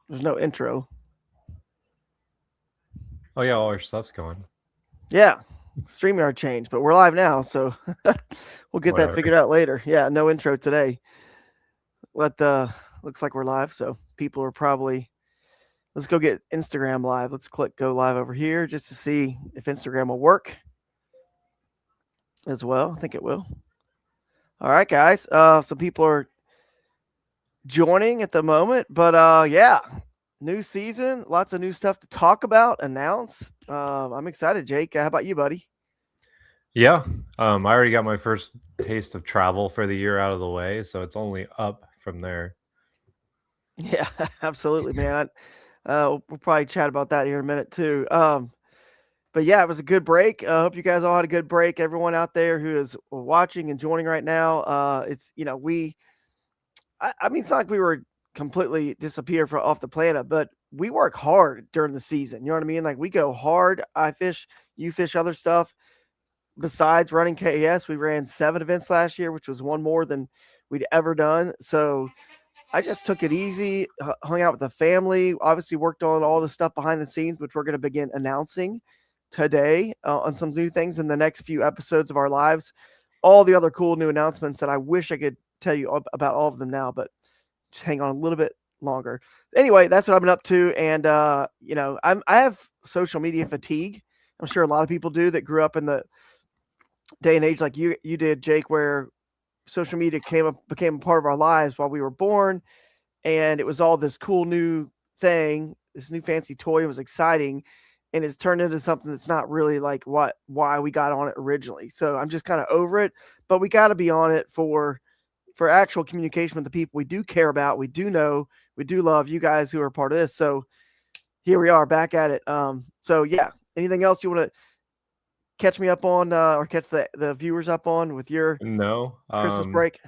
There's no intro. Oh yeah, all our stuff's going. Yeah, StreamYard changed, but we're live now, so we'll get that figured Whatever. out later. Yeah, no intro today. Let the looks like we're live, so people are probably. Let's go get Instagram live. Let's click go live over here just to see if Instagram will work as well. I think it will. All right, guys. Some people are joining at the moment, but yeah, new season, lots of new stuff to talk about, announce. I'm excited, Jake. How about you, buddy? Yeah. I already got my first taste of travel for the year out of the way, so it's only up from there. Yeah, absolutely, man. We'll probably chat about that here in a minute too. But yeah, it was a good break. I hope you guys all had a good break. Everyone out there who is watching and joining right now, it's I mean, it's not like we were completely disappeared from off the planet, but we work hard during the season. You know what I mean? Like we go hard. I fish, you fish other stuff. Besides running KAS, we ran 7 events last year, which was one more than we'd ever done. So I just took it easy, hung out with the family, obviously worked on all the stuff behind the scenes, which we're going to begin announcing today on some new things in the next few episodes of our lives. All the other cool new announcements that I wish I could tell you about all of them now, but just hang on a little bit longer. Anyway, that's what I've been up to, and I have social media fatigue. I'm sure a lot of people do that grew up in the day and age like you did, Jake, where social media became a part of our lives while we were born, and it was all this cool new thing, this new fancy toy. It was exciting, and it's turned into something that's not really like why we got on it originally. So I'm just kind of over it, but we got to be on it for actual communication with the people we do care about, we do know, we do love you guys who are part of this. So here we are back at it. So yeah, anything else you want to catch me up on or catch the viewers up on with your No. Christmas break?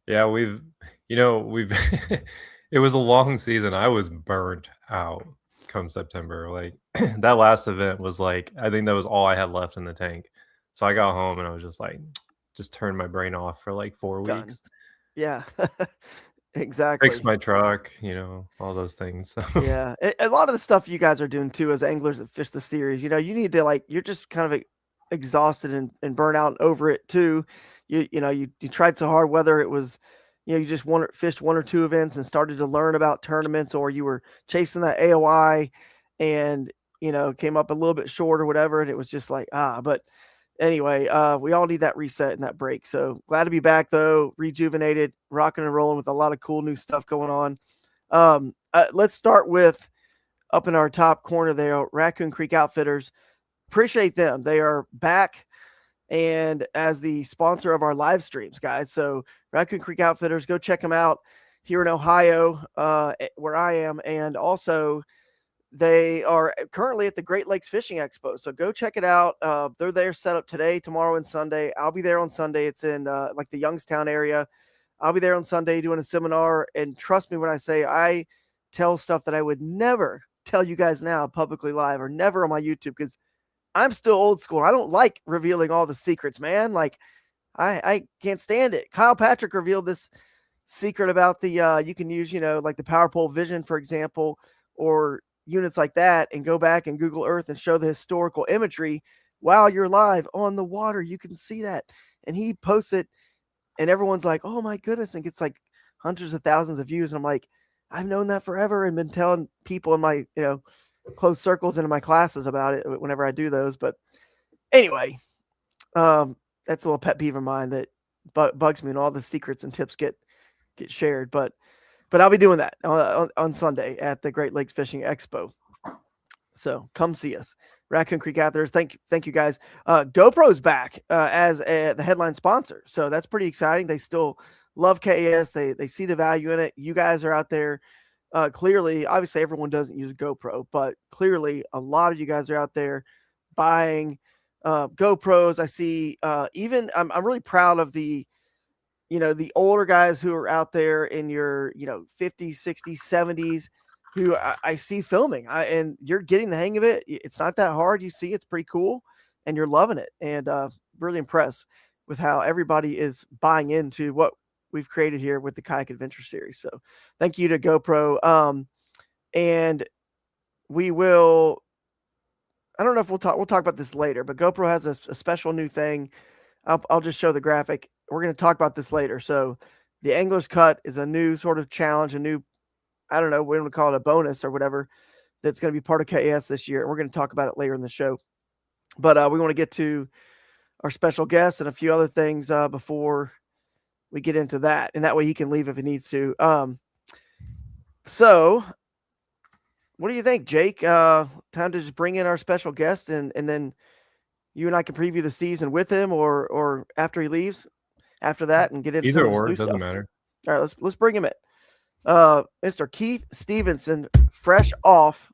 Yeah, we've it was a long season. I was burnt out come September. Like that last event was like I think that was all I had left in the tank. So I got home and I was just like just turned my brain off for like 4 Done. weeks. Yeah. Fixed Exactly. my truck, all those things. So Yeah, a lot of the stuff you guys are doing too as anglers that fish the series, you need to like you're just kind of exhausted and burnt out and over it too. You tried so hard, whether it was you just fished 1 or 2 events and started to learn about tournaments, or you were chasing that AOI and came up a little bit short or whatever, and it was just like But anyway, we all need that reset and that break. So glad to be back though, rejuvenated, rocking and rolling with a lot of cool new stuff going on. Let's start with up in our top corner there, Raccoon Creek Outfitters. Appreciate them. They are back and as the sponsor of our live streams, guys. So Raccoon Creek Outfitters, go check them out here in Ohio, where I am, and also they are currently at the Great Lakes Fishing Expo. So go check it out. They're there set up today, tomorrow, and Sunday. I'll be there on Sunday. It's in like the Youngstown area. I'll be there on Sunday doing a seminar. And trust me when I say I tell stuff that I would never tell you guys now publicly live or never on my YouTube because I'm still old school. I don't like revealing all the secrets, man. Like I can't stand it. Kyle Patrick revealed this secret about the you can use, like the Power Pole Vision, for example, or units like that, and go back and Google Earth and show the historical imagery while you're live on the water. You can see that. And he posts it and everyone's like, "Oh my goodness," and gets like hundreds of thousands of views. And I'm like, I've known that forever and been telling people in my, close circles and in my classes about it whenever I do those. But anyway, um, that's a little pet peeve of mine that bugs me, and all the secrets and tips get shared. But I'll be doing that on Sunday at the Great Lakes Fishing Expo. So come see us, Raccoon Creek Outfitters. Thank you guys. GoPro's back as the headline sponsor, so that's pretty exciting. They still love KAS. They see the value in it. You guys are out there. Clearly, obviously, everyone doesn't use GoPro, but clearly, a lot of you guys are out there buying GoPros. I see. Even I'm really proud of the older guys who are out there in your 50s, 60s, 70s who I see filming, and you're getting the hang of it. It's not that hard. You see, it's pretty cool, and you're loving it, and really impressed with how everybody is buying into what we've created here with the Kayak Adventure Series. So, thank you to GoPro. and we will. I don't know if we'll talk about this later, but GoPro has a special new thing. I'll just show the graphic. We're going to talk about this later. So the Angler's Cut is a new sort of challenge, a new, I don't know, we're going to call it a bonus or whatever, that's going to be part of KAS this year. We're going to talk about it later in the show. But we want to get to our special guest and a few other things before we get into that. And that way he can leave if he needs to. So what do you think, Jake? Time to just bring in our special guest and then you and I can preview the season with him or after he leaves after that and get into Either some or, new it doesn't stuff. matter. All right, let's bring him in. Mr. Keith Stevenson, fresh off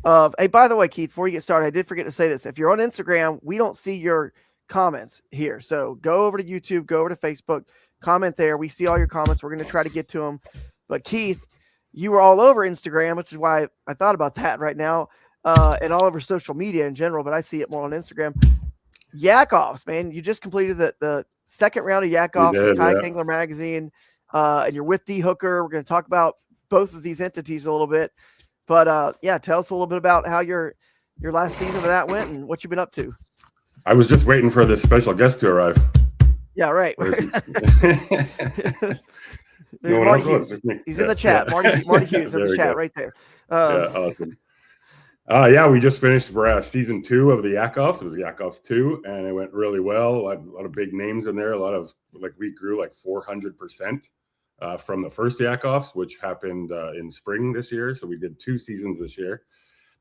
of, hey, by the way, Keith, before you get started, I did forget to say this. If you're on Instagram, we don't see your comments here. So go over to YouTube, go over to Facebook, comment there. We see all your comments. We're going to try to get to them. But Keith, you were all over Instagram, which is why I thought about that right now, and all over social media in general, but I see it more on Instagram. Yak-Offs, man. You just completed the second round of Yak-Off for Kayak Angler Magazine, and you're with D Hooker. We're going to talk about both of these entities a little bit. But, yeah, tell us a little bit about how your last season of that went and what you've been up to. I was just waiting for this special guest to arrive. Yeah, right. No one Marty else Hughes. was. He's in the chat. Marty Hughes in the chat right there. Awesome. Yeah, we just finished season 2 of the Yak-Offs. It was Yak-Offs 2, and it went really well. A lot of big names in there. A lot of, we grew 400% from the first Yak-Offs, which happened in spring this year. So we did 2 seasons this year.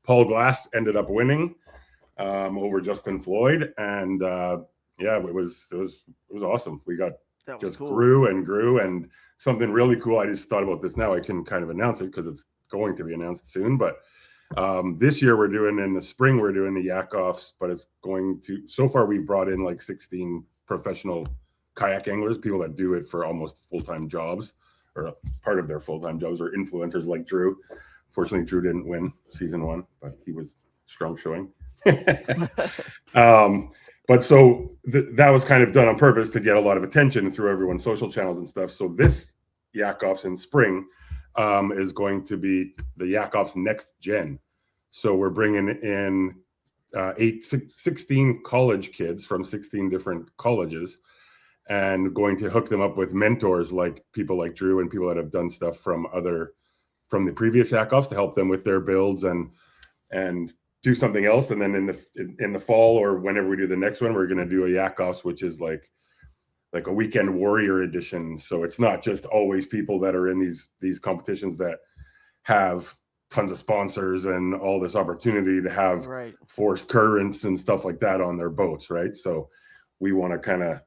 Paul Glass ended up winning over Justin Floyd, and yeah, it was awesome. We got just cool. grew and something really cool. I just thought about this now. I can kind of announce it because it's going to be announced soon. But this year in the spring, we're doing the Yak-Offs, but it's going to, so far we've brought in 16 professional kayak anglers, people that do it for almost full-time jobs or part of their full-time jobs, or influencers like Drew. Fortunately, Drew didn't win season 1, but he was strong showing. But so that was kind of done on purpose to get a lot of attention through everyone's social channels and stuff. So this Yak-Offs in spring is going to be the Yak-Offs Next Gen. So we're bringing in 16 college kids from 16 different colleges and going to hook them up with mentors like people like Drew and people that have done stuff from the previous Yak-Offs to help them with their builds and do something else. And then in the fall or whenever we do the next one, we're going to do a Yak-Offs, which is like a weekend warrior edition. So it's not just always people that are in these competitions that have tons of sponsors and all this opportunity to have forced currents and stuff like that on their boats. Right. So we want to kind of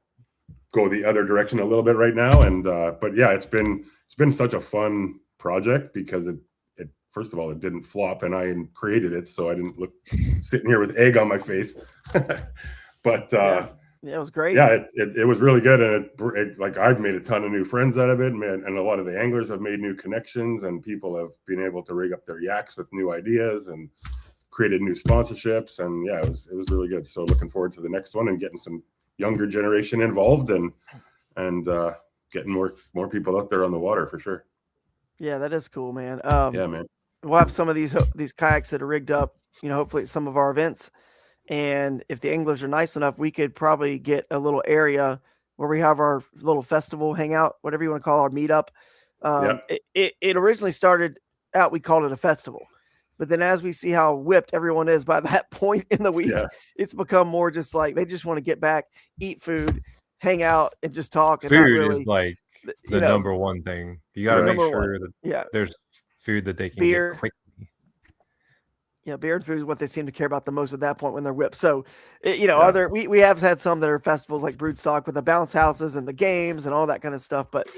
go the other direction a little bit right now. And, but yeah, it's been such a fun project because it first of all, it didn't flop and I created it. So I didn't look sitting here with egg on my face, but, yeah, it was great. Yeah, it was really good. And it I've made a ton of new friends out of it, man. And a lot of the anglers have made new connections and people have been able to rig up their yaks with new ideas and created new sponsorships. And yeah, it was really good. So looking forward to the next one and getting some younger generation involved and getting more people out there on the water for sure. Yeah, that is cool, man. Yeah, man. We'll have some of these kayaks that are rigged up, hopefully at some of our events. And if the anglers are nice enough, we could probably get a little area where we have our little festival hangout, whatever you want to call our meetup. It originally started out, we called it a festival. But then as we see how whipped everyone is by that point in the week, it's become more just like they just want to get back, eat food, hang out, and just talk. And food is like the number one thing. You got to make sure that there's food that they can get quickly. Yeah, beer and food is what they seem to care about the most at that point when they're whipped. So, we have had some that are festivals like Broodstock with the bounce houses and the games and all that kind of stuff. But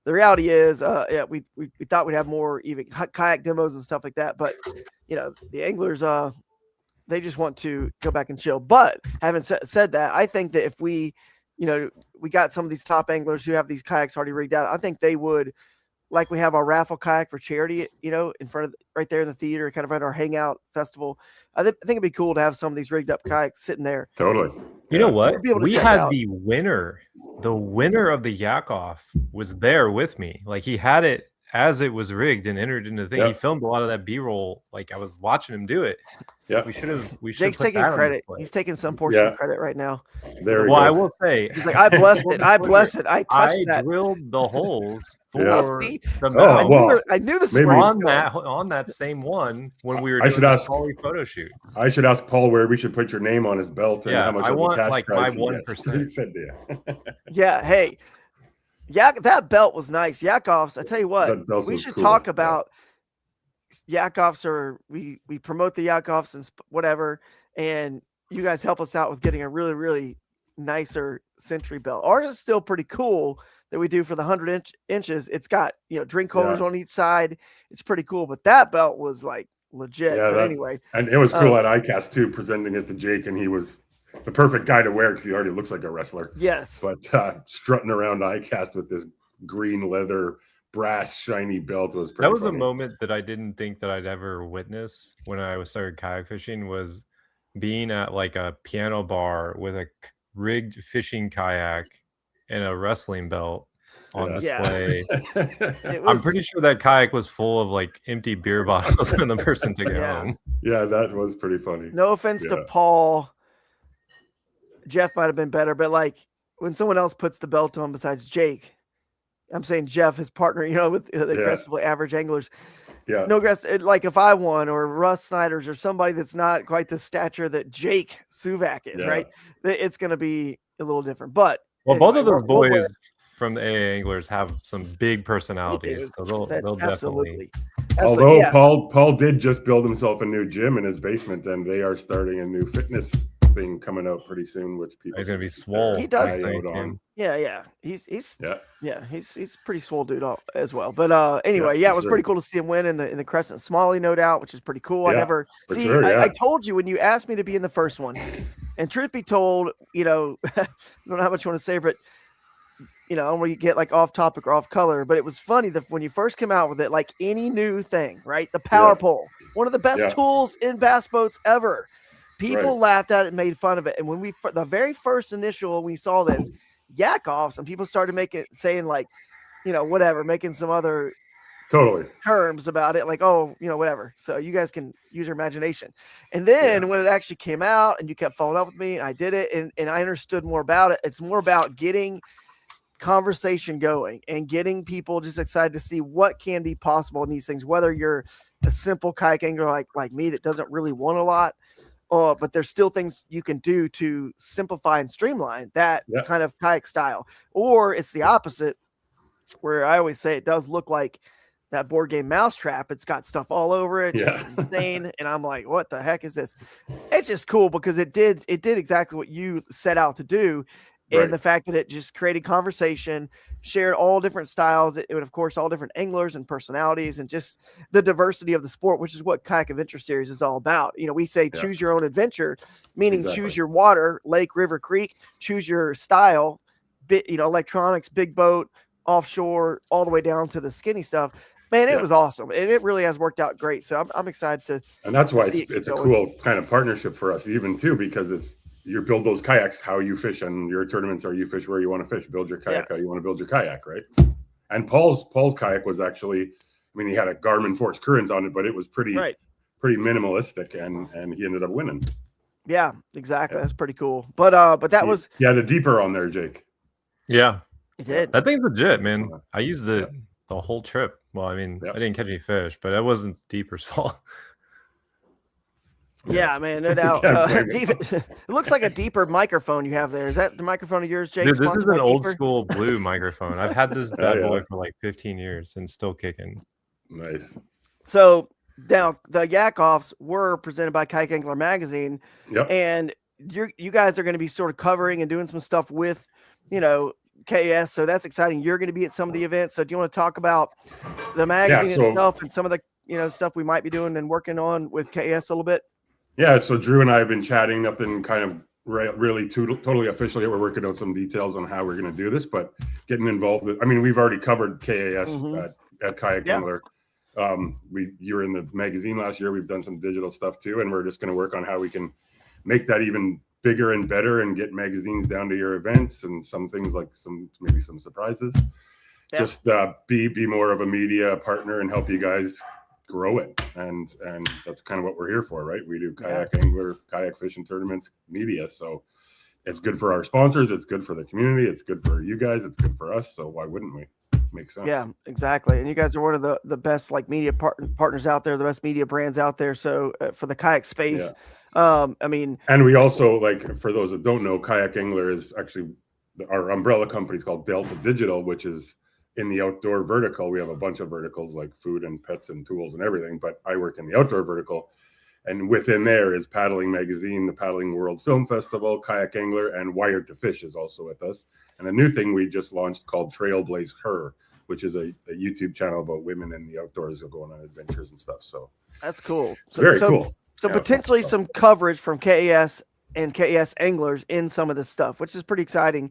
the reality is, we thought we'd have more even kayak demos and stuff like that. But, the anglers, they just want to go back and chill. But having said that, I think that if we got some of these top anglers who have these kayaks already rigged out, I think they would, like we have our raffle kayak for charity, in front of right there in the theater, kind of at our hangout festival. I think it'd be cool to have some of these rigged up kayaks sitting there. Totally. You know what? We had the winner of the Yak-Off was there with me. Like he had it as it was rigged and entered into the thing. Yep. He filmed a lot of that B-roll. Like I was watching him do it. Yeah. We should Jake's put taking that on credit. display. He's taking some portion Yeah. of credit right now. There we Well, go. I will say, He's like, I blessed it. I blessed it. I touched I that. drilled the holes for Yeah. See? the Oh, mount well, I knew the maybe spring was on that same one when we were I doing should the ask- Scully photo shoot. I should ask Paul where we should put your name on his belt and Yeah, how much I of the want, cash like, prize my he gets. 1%. He said, yeah. Yeah, hey, that belt was nice. Yakovs, I tell you what, That belt we was should cool, talk yeah. about Yakovs, or we promote the Yakovs and whatever, and you guys help us out with getting a really, really nicer Century belt. Ours is still pretty cool that we do for the 100 inches. It's got, drink holders on each side. It's pretty cool, but that belt was like legit. Yeah, But anyway, and it was cool at ICAST too, presenting it to Jake, and he was the perfect guy to wear because he already looks like a wrestler. yes. But strutting around ICAST with this green leather brass shiny belt was pretty That was funny. a moment that I didn't think that I'd ever witness when I started kayak fishing, was being at like a piano bar with a rigged fishing kayak and a wrestling belt on Yeah. display. It I'm was, pretty sure that kayak was full of like empty beer bottles when the person took it Yeah. home. Yeah, that was pretty funny. no offense to Yeah. Paul. Jeff might have been better, but like when someone else puts the belt on besides Jake, I'm saying Jeff, his partner, with the aggressively average anglers. Yeah. No, like if I won, or Russ Snyder's, or somebody that's not quite the stature that Jake Suvak is, Yeah. right? It's going to be a little different. But Well, both of anyway, those we'll wear boys it. from the AA Anglers have some big personalities, so they'll definitely. Absolutely. Although yeah. Paul did just build himself a new gym in his basement, and they are starting a new fitness thing coming out pretty soon, which people He's gonna be should keep swole. their He does. eye I think, out on. Yeah. He's Yeah. he's pretty swole dude as well. But anyway, Yeah, it was for pretty sure. cool to see him win in the Crescent Smalley, no doubt, which is pretty cool. I Yeah, never for see. sure, yeah. I told you when you asked me to be in the first one, and truth be told, I don't know how much you want to say, but I don't want to get like off topic or off color, but it was funny that when you first came out with it, like any new thing, right? The power pole, one of the best Yeah. tools in bass boats ever. People Right. laughed at it and made fun of it. And when the very first initial, we saw this yak offs, and people started saying like, whatever, making some other Totally. terms about it, like, oh, whatever. So you guys can use your imagination. And then when it actually came out and you kept following up with me, and I did it, and I understood more about it. It's more about getting conversation going and getting people just excited to see what can be possible in these things, whether you're a simple kayak angler like me that doesn't really want a lot, but there's still things you can do to simplify and streamline that kind of kayak style, or it's the opposite, where I always say it does look like that board game Mousetrap. It's got stuff all over it, just insane. And I'm like, what the heck is this? It's just cool because it did exactly what you set out to do. And the fact that it just created conversation, shared all different styles, it would, of course, all different anglers and personalities, and just the diversity of the sport, which is what Kayak Adventure Series is all about. We say choose your own adventure, meaning choose your water, lake, river, creek, choose your style, electronics, big boat, offshore, all the way down to the skinny stuff. Man, it was awesome, and it really has worked out great. So I'm excited to. And that's why it's a cool kind of partnership for us, even too, because you build those kayaks how you fish, and your tournaments are you fish where you want to fish. Build your kayak how you want to build your kayak, right? And Paul's kayak was actually, he had a Garmin Force Current on it, but it was pretty minimalistic, and he ended up winning. Yeah, exactly. That's pretty cool. But that was the deeper on there, Jake. Yeah, it did. That thing's legit, man. I used it the whole trip. Well, I didn't catch any fish, but it wasn't Deeper's fault. Yeah, man, no doubt. It looks like a Deeper microphone you have there. Is that the microphone of yours, Jake? Dude, this is an old school blue microphone. I've had this bad boy for like 15 years and still kicking. Nice. So now the Yak Offs were presented by Kayak Angler Magazine, and you guys are going to be sort of covering and doing some stuff with, KS. So that's exciting. You're going to be at some of the events. So do you want to talk about the magazine and stuff, and some of the stuff we might be doing and working on with KS a little bit? Yeah, so Drew and I have been chatting, nothing kind of really totally official yet. We're working out some details on how we're going to do this, but getting involved. We've already covered KAS at Kayak Angler. You were in the magazine last year. We've done some digital stuff too, and we're just going to work on how we can make that even bigger and better and get magazines down to your events and some things like maybe some surprises. Yeah. just be more of a media partner and help you guys grow it. And that's kind of what we're here for, right? We do kayak angler, kayak fishing tournaments, media. So it's good for our sponsors. It's good for the community. It's good for you guys. It's good for us. So why wouldn't we? Makes sense. Yeah, exactly. And you guys are one of the best like media partners out there, the best media brands out there. So for the kayak space, I mean, and we also, like, for those that don't know, Kayak Angler is actually our umbrella company is called Delta Digital, which is in the outdoor vertical. We have a bunch of verticals like food and pets and tools and everything, but I work in the outdoor vertical. And within there is Paddling Magazine, the Paddling World Film Festival, Kayak Angler, and Wired to Fish is also with us. And a new thing we just launched called Trailblaze Her, which is a YouTube channel about women in the outdoors going on adventures and stuff. So that's cool. So, very cool. So potentially some coverage from KAS and KAS anglers in some of this stuff, which is pretty exciting,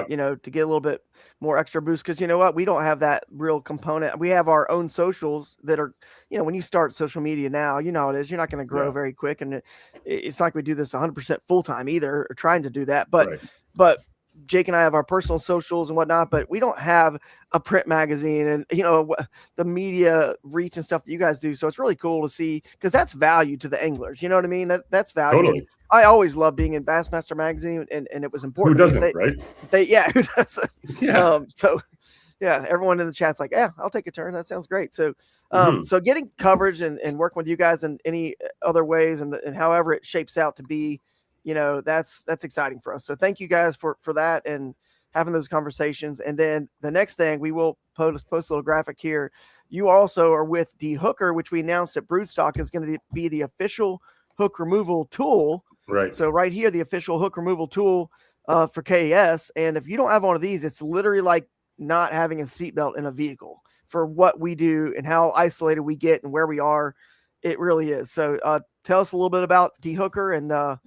you know, to get a little bit more extra boost. Because you know what? We don't have that real component. We have our own socials that are, you know, when you start social media now, you know, it is, you're not going to grow very quick. And it's not like we do this 100% full time either, or trying to do that. But Jake and I have our personal socials and whatnot, but we don't have a print magazine and, you know, the media reach and stuff that you guys do. So it's really cool to see, because that's value to the anglers. You know what I mean? That's value. Totally. I always love being in Bassmaster magazine, and it was important. Who doesn't, right? Who doesn't? Yeah. So yeah, everyone in the chat's like, yeah, I'll take a turn. That sounds great. So, so getting coverage and working with you guys in any other ways and however it shapes out to be, you know, that's exciting for us. So thank you guys for that and having those conversations. And then the next thing, we will post a little graphic here. You also are with D-Hooker, which we announced at Broodstock is going to be the official hook removal tool. Right. So right here, the official hook removal tool for KAS. And if you don't have one of these, it's literally like not having a seatbelt in a vehicle for what we do and how isolated we get and where we are. It really is. So tell us a little bit about D-Hooker, and we'll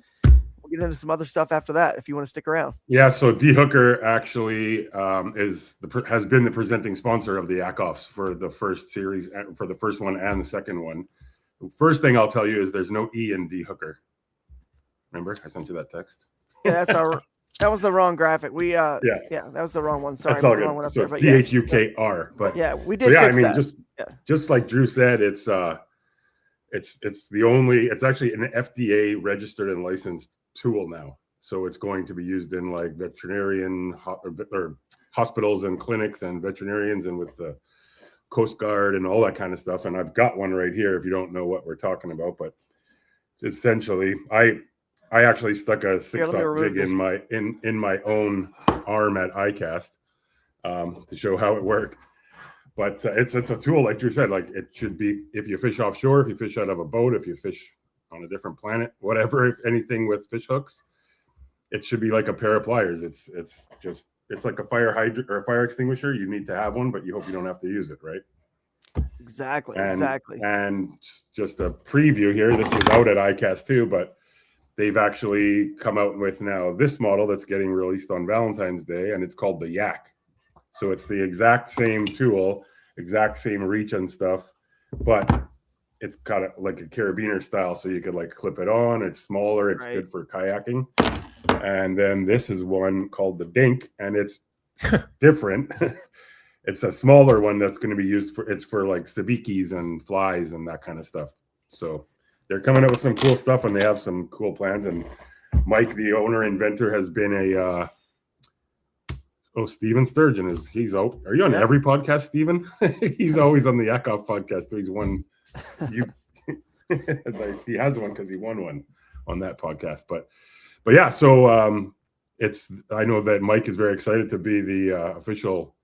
get into some other stuff after that if you want to stick around. Yeah, so D-Hooker actually has been the presenting sponsor of the Yak-Offs for the first series, for the first one and the second one. The first thing I'll tell you is there's no E in D-Hooker. Remember, I sent you that text. Yeah, that was the wrong graphic. That was the wrong one. Sorry, that's all good. So it's D-H-U-K-R. But yeah, we did. So fix that. Just like Drew said, it's the only. It's actually an FDA registered and licensed tool now. So it's going to be used in like veterinarian or hospitals and clinics and veterinarians and with the Coast Guard and all that kind of stuff. And I've got one right here if you don't know what we're talking about. But essentially, I actually stuck a 6-aught jig in my own arm at ICAST to show how it worked. But it's a tool, like Drew said, like it should be if you fish offshore, if you fish out of a boat, if you fish on a different planet, whatever, if anything with fish hooks, it should be like a pair of pliers. It's like a fire hydrant or a fire extinguisher. You need to have one, but you hope you don't have to use it, right? Exactly. And just a preview here. This was out at ICAST too, but they've actually come out with now this model that's getting released on Valentine's Day, and it's called the Yak. So it's the exact same tool, exact same reach and stuff, but it's got like a carabiner style, so you could like clip it on. It's smaller. It's good for kayaking. And then this is one called the Dink, and it's different. It's a smaller one that's going to be used for like sabikis and flies and that kind of stuff. So they're coming up with some cool stuff, and they have some cool plans. And Mike, the owner inventor, has been Steven Sturgeon he's out. Are you on every podcast, Steven? He's always on the Yak-Off podcast. He's won. Nice. He has one because he won one on that podcast. But yeah, so I know that Mike is very excited to be the official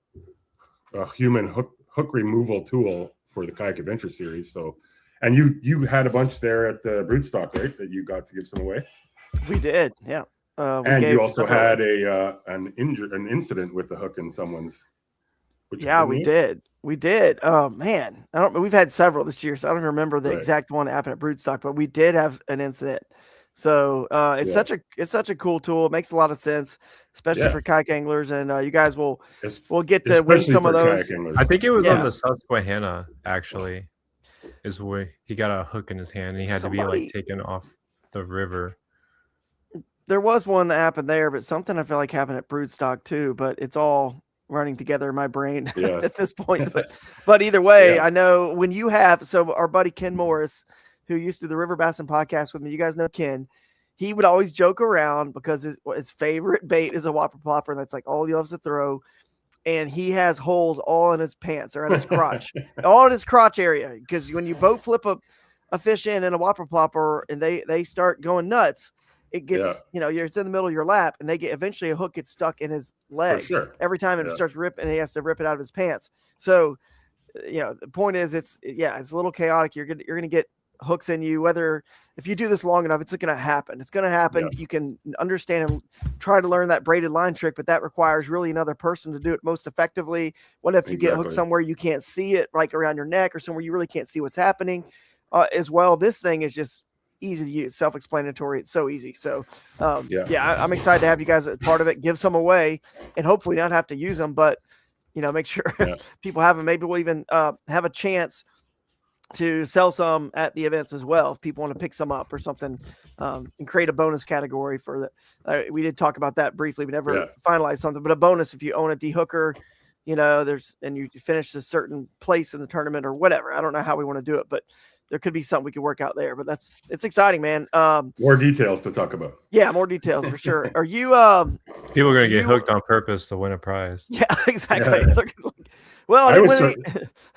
human hook removal tool for the Kayak Adventure series. So, and you had a bunch there at the Broodstock, right? That you got to give some away. We did, yeah. And you also had an incident with the hook in someone's. Yeah, we did. We did. Oh man, we've had several this year, so I don't remember the exact one that happened at Broodstock, but we did have an incident. So it's such a cool tool. It makes a lot of sense, especially for kayak anglers, and you guys will get to win some of those. I think it was on the Susquehanna actually, is where he got a hook in his hand and he had to be like taken off the river. There was one that happened there, but something I feel like happened at Broodstock too. But it's all running together in my brain Yeah. at this point. But either way, Yeah. I know when you have, so our buddy Ken Morris, who used to do the River Bassin podcast with me, you guys know Ken, he would always joke around because his favorite bait is a whopper plopper. And that's like all he loves to throw. And he has holes all in his pants or in his crotch, all in his crotch area. Because when you boat flip a fish in a whopper plopper and they start going nuts, it gets, it's in the middle of your lap, and eventually a hook gets stuck in his leg. For sure. Every time it starts ripping, and he has to rip it out of his pants. So, the point is it's a little chaotic. You're going to get hooks in you, whether if you do this long enough, it's going to happen. It's going to happen. You can understand and try to learn that braided line trick, but that requires really another person to do it most effectively. What if you get hooked somewhere you can't see it, like around your neck or somewhere you really can't see what's happening as well? This thing is just easy to use, self-explanatory. It's so easy. So I'm excited to have you guys as part of it, give some away and hopefully not have to use them, but make sure people have them. Maybe we'll even have a chance to sell some at the events as well if people want to pick some up or something, and create a bonus category for that. We did talk about that briefly. We never finalized something, but a bonus if you own a dehooker, and you finish a certain place in the tournament or whatever. I don't know how we want to do it, but there could be something we could work out there. But it's exciting, man. More details to talk about. Yeah, more details for sure. Are you people are going to get hooked on purpose to win a prize? Yeah, exactly. Yeah. Well,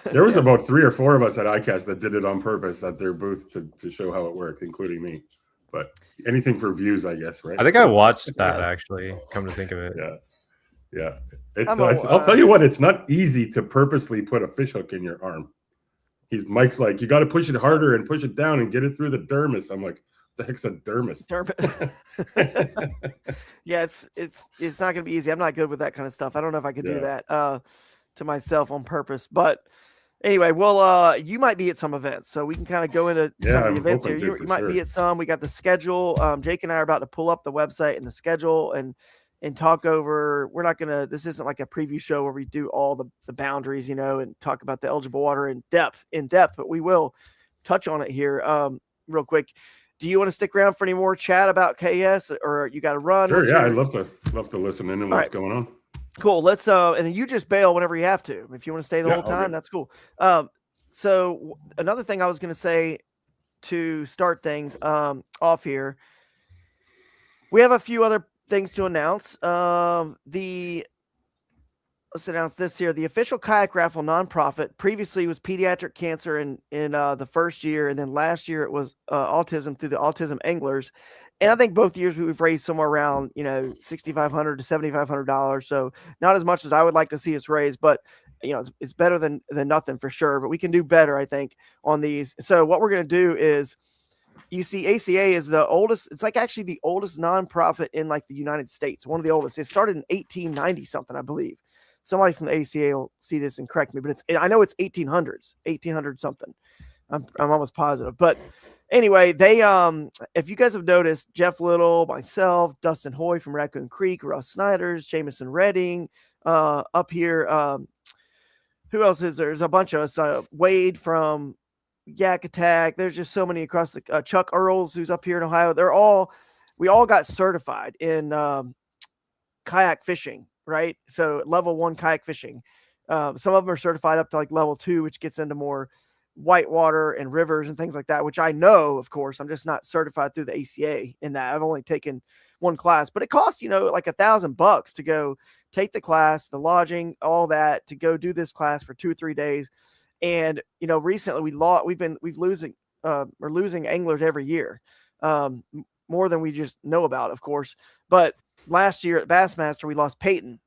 there was about 3 or 4 of us at ICAST that did it on purpose at their booth to show how it worked, including me. But anything for views, I guess, right? I think I watched that actually. Come to think of it, yeah. I'll tell you what, it's not easy to purposely put a fish hook in your arm. Mike's like, you got to push it harder and push it down and get it through the dermis. I'm like, what the heck's a dermis? Yeah, it's not gonna be easy. I'm not good with that kind of stuff. I don't know if I could do that to myself on purpose. But anyway, well, you might be at some events, so we can kind of go into some of the events here. You might be at some. We got the schedule. Jake and I are about to pull up the website and the schedule and talk over. We're not gonna. This isn't like a preview show where we do all the boundaries, and talk about the eligible water in depth. But we will touch on it here real quick. Do you want to stick around for any more chat about KS, or you got to run? Sure, I'd love to listen in and what's going on. Cool. Let's and then you just bail whenever you have to. If you want to stay the whole time, that's cool. So another thing I was going to say to start things off here, we have a few other things to announce. Let's announce this here. The official kayak raffle nonprofit previously was pediatric cancer in the first year, and then last year it was autism through the Autism Anglers. And I think both years we've raised somewhere around $6,500 to $7,500. So not as much as I would like to see us raise, but it's better than nothing for sure. But we can do better, I think, on these. So what we're going to do is, you see, ACA is the oldest. It's like actually the oldest nonprofit in like the United States. One of the oldest. It started in 1890 something, I believe. Somebody from the ACA will see this and correct me, but I know it's 1800 something. I'm almost positive. But anyway, they if you guys have noticed, Jeff Little, myself, Dustin Hoy from Raccoon Creek, Russ Snyder's, Jameson Redding, up here. Who else is there? There's a bunch of us. Wade from Yak Attack. There's just so many across the Chuck Earls, who's up here in Ohio. We all got certified in kayak fishing. Right. So level 1 kayak fishing. Some of them are certified up to like level 2, which gets into more whitewater and rivers and things like that, which I know, of course. I'm just not certified through the ACA in that. I've only taken one class, but it costs, like $1,000 to go take the class, the lodging, all that, to go do this class for 2 or 3 days. And, recently we're losing anglers every year, more than we just know about, of course. But last year at Bassmaster, we lost Peyton,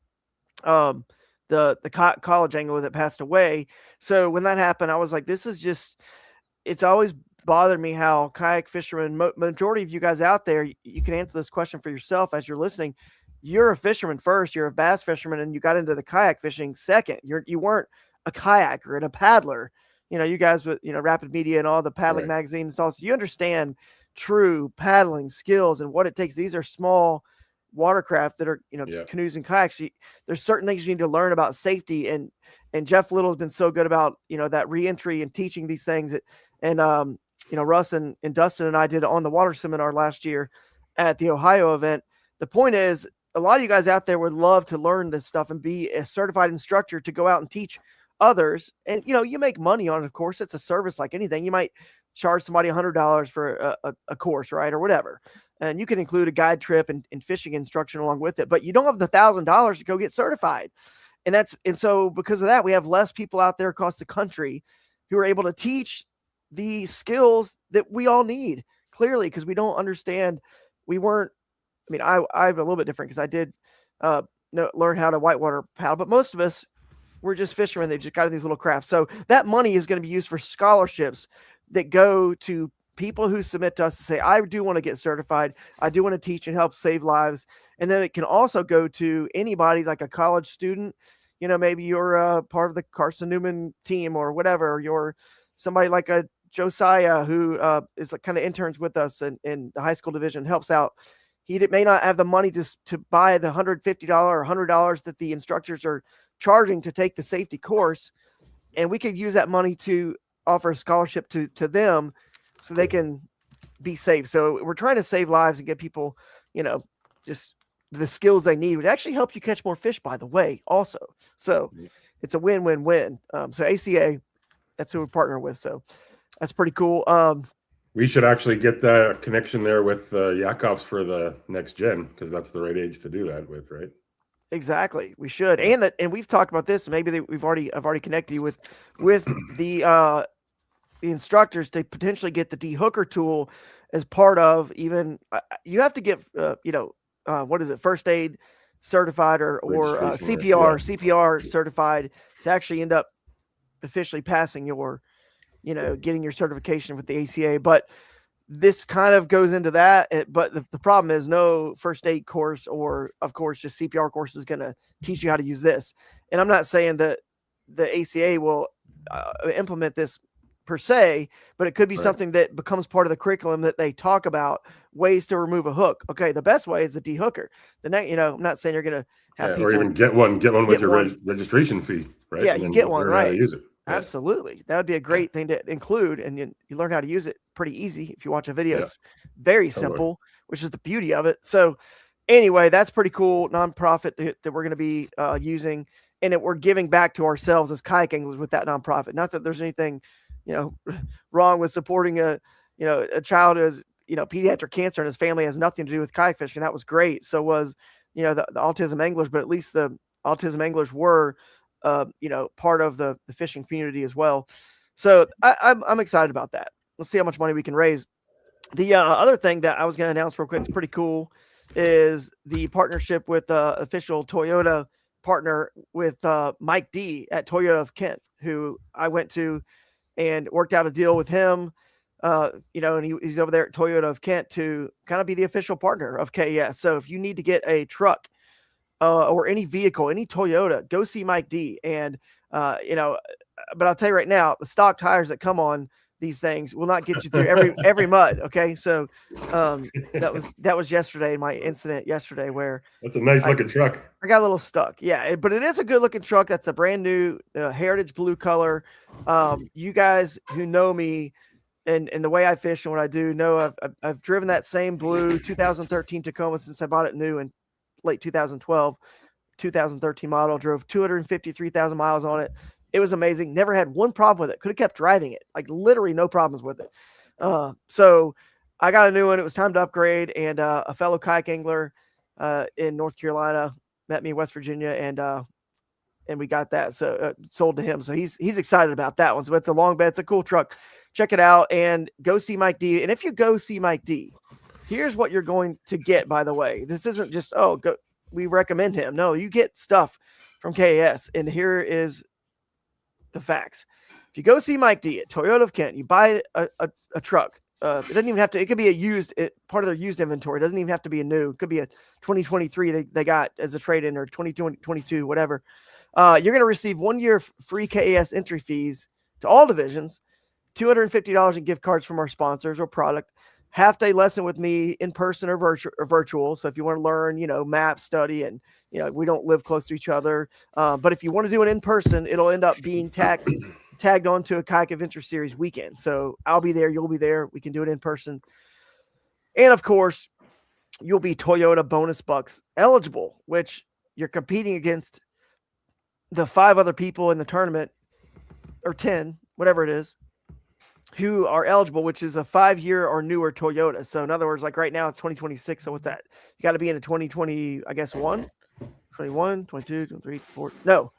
the college angler that passed away. So when that happened, I was like, it's always bothered me how kayak fishermen, majority of you guys out there, you can answer this question for yourself as you're listening. You're a fisherman first, you're a bass fisherman, and you got into the kayak fishing second. You weren't a kayaker and a paddler. You guys with, Rapid Media and all the paddling magazines. Also, you understand true paddling skills and what it takes. These are small watercraft that are, canoes and kayaks. There's certain things you need to learn about safety, and Jeff Little has been so good about, that reentry and teaching these things. And, Russ and Dustin and I did on the water seminar last year at the Ohio event. The point is, a lot of you guys out there would love to learn this stuff and be a certified instructor to go out and teach others. And, you make money on it. Of course, it's a service like anything. You might charge somebody $100 for a course, right? Or whatever. And you can include a guide trip and fishing instruction along with it, but you don't have the $1,000 to go get certified. And so because of that, we have less people out there across the country who are able to teach the skills that we all need, clearly, because we don't understand. I'm a little bit different because I did learn how to whitewater paddle, but most of us, we're just fishermen. They just got in these little crafts. So that money is going to be used for scholarships that go to people who submit to us to say, I do want to get certified. I do want to teach and help save lives. And then it can also go to anybody, like a college student. Maybe you're part of the Carson Newman team or whatever. Or you're somebody like a Josiah who is kind of interns with us in the high school division, helps out. He may not have the money to buy the $150 or $100 that the instructors are charging to take the safety course. And we could use that money to offer a scholarship to them so they can be safe. So we're trying to save lives and get people, just the skills they need. Would actually help you catch more fish, by the way, also. So it's a win-win-win. So ACA, that's who we partner with. So that's pretty cool. We should actually get that connection there with Yakovs for the next gen, because that's the right age to do that with, right? Exactly. We should. And we've talked about this. Maybe I've already connected you with the instructors to potentially get the de-hooker tool as part of even, you have to get, what is it? First aid certified or CPR certified to actually end up officially passing your, getting your certification with the ACA. But this kind of goes into that. But the problem is no first aid course or, of course, just CPR course is going to teach you how to use this. And I'm not saying that the ACA will implement this per se, but it could be something that becomes part of the curriculum that they talk about, ways to remove a hook. Okay, the best way is the de-hooker. The next, I'm not saying you're going to have people, or even get one with your registration fee, right? Yeah, you get one, right? How to use it. Yeah. Absolutely, that would be a great thing to include, and you learn how to use it pretty easy if you watch a video. It's very simple, which is the beauty of it. So, anyway, that's pretty cool. Nonprofit that we're going to be using, and that we're giving back to ourselves as kayak anglers with that nonprofit. Not that there's anything wrong with supporting a child who has, pediatric cancer and his family has nothing to do with kayak fishing. That was great. So was, the autism anglers, but at least the autism anglers were, part of the fishing community as well. So I'm excited about that. Let's see how much money we can raise. The other thing that I was going to announce real quick, it's pretty cool, is the partnership with official Toyota partner with Mike D at Toyota of Kent, who I went to and worked out a deal with him, and he's over there at Toyota of Kent to kind of be the official partner of KES. So if you need to get a truck or any vehicle, any Toyota, go see Mike D. And, but I'll tell you right now, the stock tires that come on these things will not get you through every mud. Okay. So that was yesterday, my incident yesterday, where that's a nice looking truck. I got a little stuck. Yeah. But it is a good looking truck. That's a brand new heritage blue color. You guys who know me and the way I fish and what I do know I've driven that same blue 2013 Tacoma since I bought it new in late 2012, 2013 model, drove 253,000 miles on it. It was amazing. Never had one problem with it. Could have kept driving it. Like literally no problems with it. So I got a new one. It was time to upgrade. And a fellow kayak angler in North Carolina met me in West Virginia, and we got that. So sold to him. So he's excited about that one. So it's a long bed. It's a cool truck. Check it out and go see Mike D. And if you go see Mike D, here's what you're going to get, by the way. This isn't just, we recommend him. No, you get stuff from KAS. And here is the facts. If you go see Mike D at Toyota of Kent, you buy a truck. It doesn't even have to, it could be a used, part of their used inventory. It doesn't even have to be a new. It could be a 2023 they got as a trade-in, or 2022, whatever. You're going to receive 1 year free KAS entry fees to all divisions, $250 in gift cards from our sponsors or product, half-day lesson with me in person or virtual. So if you want to learn, map study, and, we don't live close to each other. But if you want to do it in person, it'll end up being tagged onto a Kayak Adventure Series weekend. So I'll be there. You'll be there. We can do it in person. And of course, you'll be Toyota bonus bucks eligible, which you're competing against the 5 other people in the tournament, or 10, whatever it is, who are eligible, which is a 5-year or newer Toyota. So in other words, like right now it's 2026. So what's that? You got to be in a 2020, I guess, 21, 22, 23, 4. No,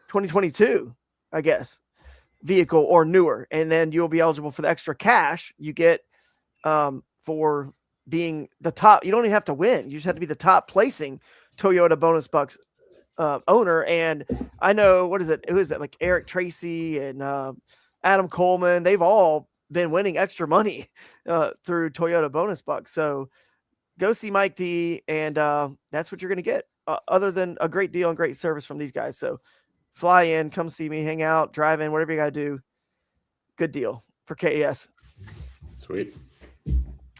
2022, I guess, vehicle or newer. And then you'll be eligible for the extra cash you get for being the top. You don't even have to win. You just have to be the top placing Toyota bonus bucks owner. And I know, what is it? Who is it? Like Eric Tracy and Adam Coleman. They've all been winning extra money through Toyota bonus bucks. So go see Mike D, and that's what you're going to get, other than a great deal and great service from these guys. So fly in, come see me, hang out, drive in, whatever you got to do. Good deal for KES. Sweet.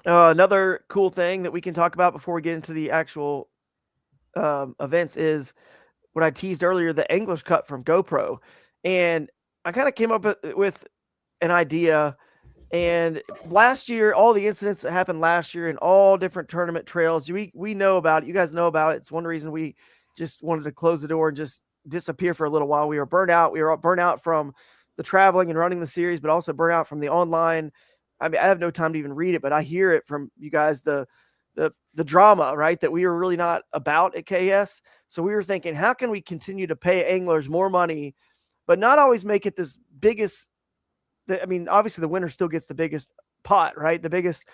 Another cool thing that we can talk about before we get into the actual events is what I teased earlier, the English cut from GoPro. And I kind of came up with an idea. And last year, all the incidents that happened last year in all different tournament trails, we know about it. You guys know about it. It's one reason we just wanted to close the door and just disappear for a little while. We were burnt out. We were burnt out from the traveling and running the series, but also burnt out from the online. I mean, I have no time to even read it, but I hear it from you guys, the drama, right, that we were really not about at KS. So we were thinking, how can we continue to pay anglers more money, but not always make it this biggest? I mean, obviously the winner still gets the biggest pot, right? The biggest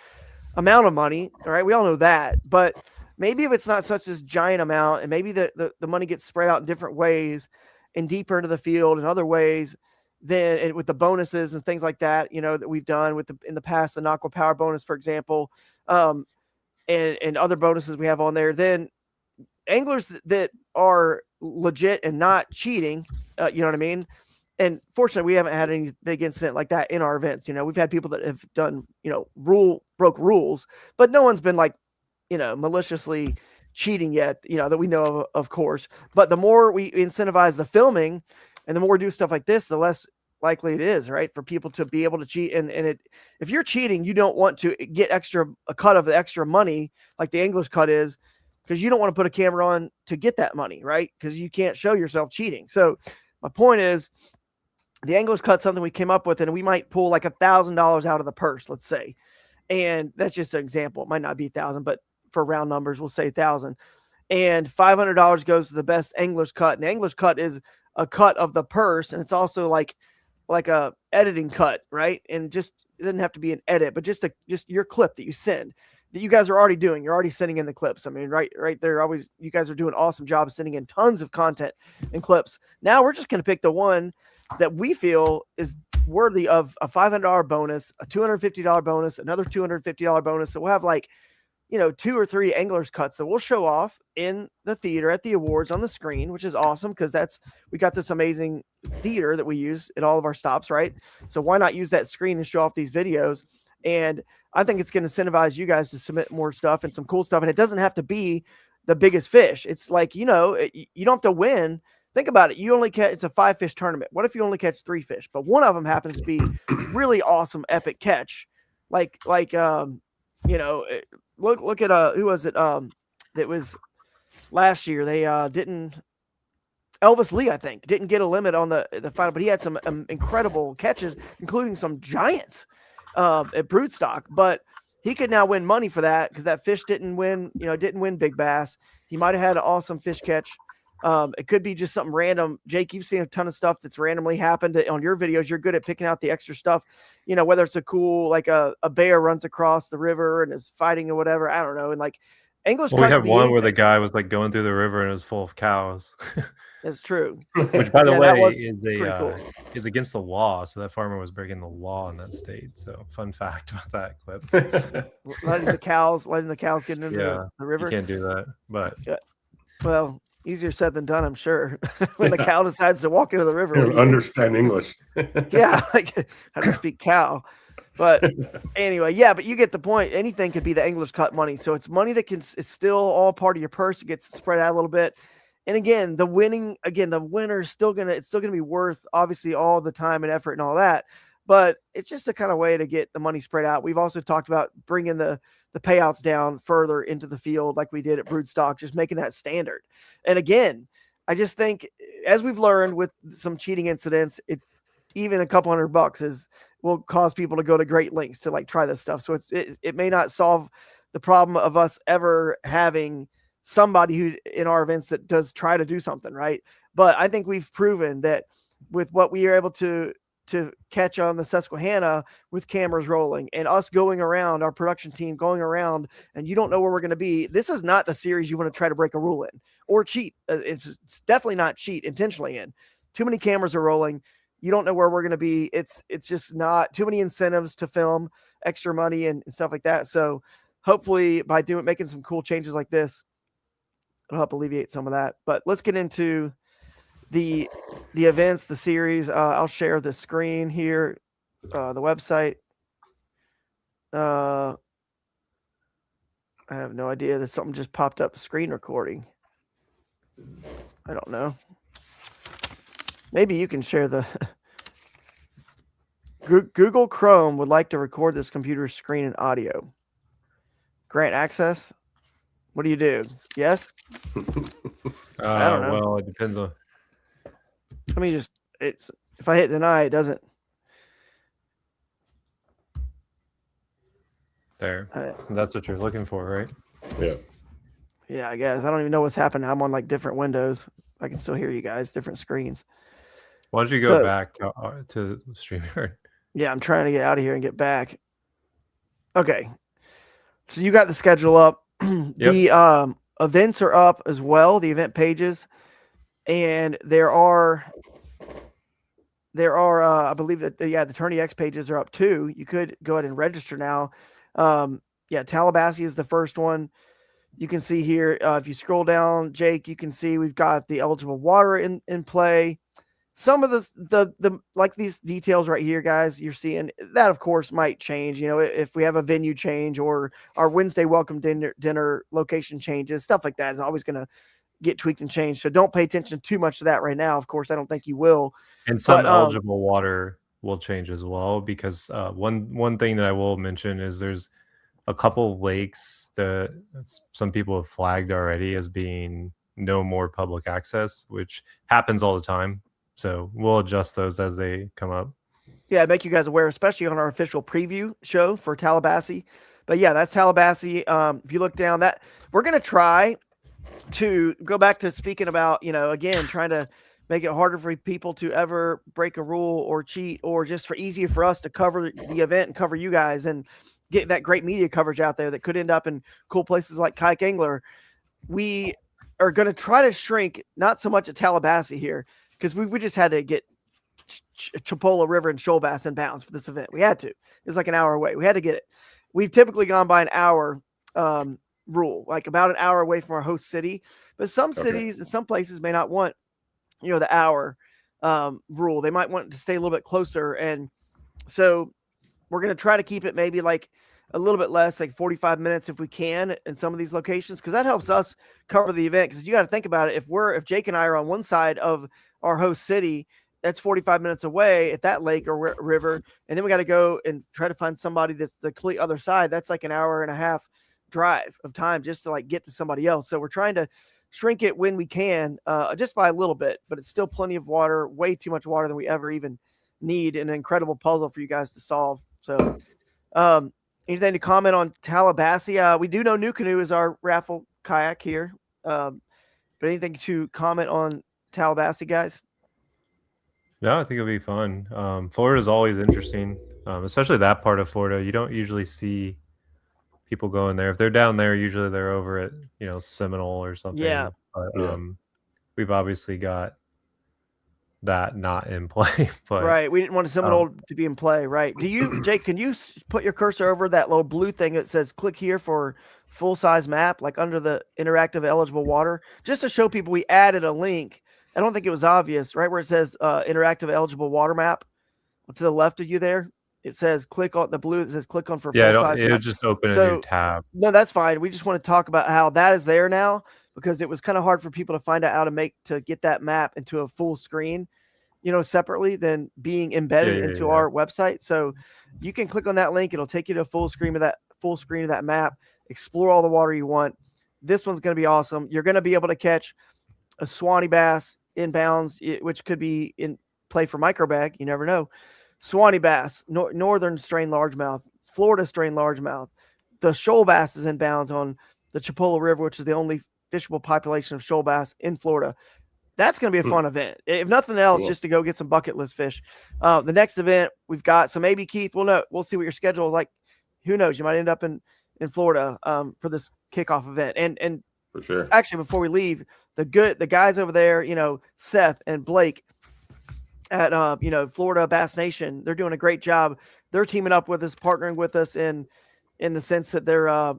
amount of money. All right. We all know that, but maybe if it's not such this giant amount, and maybe the money gets spread out in different ways and deeper into the field in other ways, then with the bonuses and things like that, you know, that we've done in the past, the Aqua Power bonus, for example, and other bonuses we have on there, then anglers that are legit and not cheating, you know what I mean? And fortunately, we haven't had any big incident like that in our events. You know, we've had people that have done, you know, broke rules, but no one's been like, you know, maliciously cheating yet, you know, that we know of course. But the more we incentivize the filming and the more we do stuff like this, the less likely it is, right, for people to be able to cheat. And if you're cheating, you don't want to get a cut of the extra money like the English cut is, because you don't want to put a camera on to get that money, right? Because you can't show yourself cheating. So my point is, the English cut something we came up with, and we might pull like $1,000 out of the purse, let's say. And that's just an example. It might not be 1,000, but for round numbers, we'll say 1,000. And $500 goes to the best English cut. And the English cut is a cut of the purse. And it's also like a editing cut, right? And just, it doesn't have to be an edit, but just your clip that you send, that you guys are already doing. You're already sending in the clips. I mean, right there, you guys are doing an awesome job of sending in tons of content and clips. Now we're just going to pick the one that we feel is worthy of a $500 bonus, a $250 bonus, another $250 bonus. So we'll have like, you know, 2 or 3 anglers cuts that we'll show off in the theater at the awards on the screen, which is awesome, because we got this amazing theater that we use at all of our stops, right? So why not use that screen and show off these videos? And I think it's going to incentivize you guys to submit more stuff and some cool stuff. And it doesn't have to be the biggest fish. It's like, you know, you don't have to win. Think about it. It's a 5-fish tournament. What if you only catch 3 fish, but one of them happens to be really awesome, epic catch? Like, you know, look at, who was it? That was last year. They didn't, Elvis Lee, I think, didn't get a limit on the final, but he had some incredible catches, including some giants at broodstock. But he could now win money for that, because that fish didn't win big bass. He might have had an awesome fish catch. It could be just something random. Jake, you've seen a ton of stuff that's randomly happened on your videos. You're good at picking out the extra stuff, you know, whether it's a cool, like a bear runs across the river and is fighting or whatever. I don't know. And like English, well, we had one where the guy was like going through the river and it was full of cows. That's true. Which, by the way, cool. is against the law. So that farmer was breaking the law in that state. So fun fact about that clip. letting the cows get into the river. You can't do that. But well, easier said than done, I'm sure. When the cow decides to walk into the river. Understand English. Yeah, like how to speak cow. But anyway, yeah, but you get the point. Anything could be the English cut money. So it's money that is still all part of your purse. It gets spread out a little bit. And again, the winner is still gonna be worth obviously all the time and effort and all that. but it's just a kind of way to get the money spread out. We've also talked about bringing the payouts down further into the field like we did at Broodstock, just making that standard. And again, I just think, as we've learned with some cheating incidents, even a couple $100 will cause people to go to great lengths to like try this stuff. So it may not solve the problem of us ever having somebody who in our events that does try to do something, right? But I think we've proven that with what we are able to catch on the Susquehanna with cameras rolling and us going around, our production team going around, and you don't know where we're going to be. This is not the series you want to try to break a rule in or cheat. It's definitely not cheat intentionally in. Too many cameras are rolling. You don't know where we're going to be. It's just not too many incentives to film, extra money and stuff like that. So hopefully by making some cool changes like this, it'll help alleviate some of that. But let's get into the events, the series. I'll share the screen here, the website. I have no idea. There's something just popped up, screen recording. I don't know. Maybe you can share the Google Chrome would like to record this computer's screen and audio. Grant access. What do you do? Yes? I don't know. Well, it depends on. Let me just, if I hit deny, it doesn't. There. That's what you're looking for, right? Yeah. Yeah, I guess. I don't even know what's happening. I'm on like different windows. I can still hear you guys, different screens. Why don't you go back to StreamYard? Yeah, I'm trying to get out of here and get back. Okay. So you got the schedule up. Yep. The events are up as well, the event pages. And there are I believe that the Tourney X pages are up too. You could go ahead and register now. Tallahassee is the first one. You can see here, if you scroll down, Jake, you can see we've got the eligible water in play. Some of the like these details right here, guys, you're seeing that of course might change, you know, if we have a venue change or our Wednesday welcome dinner location changes, stuff like that is always going to get tweaked and changed. So don't pay attention too much to that right now. Of course, I don't think you will. And some eligible water will change as well, because one thing that I will mention is there's a couple of lakes that some people have flagged already as being no more public access, which happens all the time. So we'll adjust those as they come up. Yeah, make you guys aware, especially on our official preview show for Tallahassee. But yeah, that's Tallahassee. If you look down, that we're going to try to go back to speaking about, you know, again, trying to make it harder for people to ever break a rule or cheat, or just for easier for us to cover the event and cover you guys and get that great media coverage out there that could end up in cool places like Kayak Angler. We are going to try to shrink, not so much at Tallahassee here, because we just had to get Chipola River and Shoal Bass in bounds for this event. We had to. It was like an hour away. We had to get it. We've typically gone by an hour rule, like about an hour away from our host city. But some cities and some places may not want, you know, the hour rule. They might want to stay a little bit closer. And so we're going to try to keep it maybe like a little bit less, like 45 minutes if we can in some of these locations, because that helps us cover the event. Because you got to think about it. If Jake and I are on one side of our host city, that's 45 minutes away at that lake or river. And then we got to go and try to find somebody that's the complete other side. That's like an hour and a half drive of time just to like get to somebody else. So we're trying to shrink it when we can, just by a little bit, but it's still plenty of water, way too much water than we ever even need. An incredible puzzle for you guys to solve. So anything to comment on Tallahassee? We do know New Canoe is our raffle kayak here. But anything to comment on Tallahassee, guys? No, I think it'll be fun. Florida is always interesting, especially that part of Florida. You don't usually see people going there. If they're down there, usually they're over at, you know, Seminole or something. Yeah. But we've obviously got that not in play. But right, we didn't want Seminole to be in play. Right? Do you, Jake? Can you put your cursor over that little blue thing that says "click here for full size map," like under the interactive eligible water, just to show people we added a link. I don't think it was obvious, right where it says interactive eligible water map to the left of you there. It says click on the blue. It says click on for full size. It'll just open a new tab. No, that's fine. We just want to talk about how that is there now, because it was kind of hard for people to find out how to get that map into a full screen. separately than being embedded into our website. So you can click on that link. It'll take you to a full screen of that map, explore all the water you want. This one's going to be awesome. You're going to be able to catch a Swanee bass inbounds, which could be in play for microbag. You never know. Swanee bass, northern strain largemouth, Florida strain largemouth. The shoal bass is inbounds on the Chipola River, which is the only fishable population of shoal bass in Florida. That's going to be a fun event. If nothing else, just to go get some bucket list fish. The next event we've got, so maybe Keith, we'll see what your schedule is like. Who knows? You might end up in Florida for this kickoff event. And for sure. Actually, before we leave, the guys over there, Seth and Blake at Florida Bass Nation, they're doing a great job. They're teaming up with us, partnering with us in the sense that they're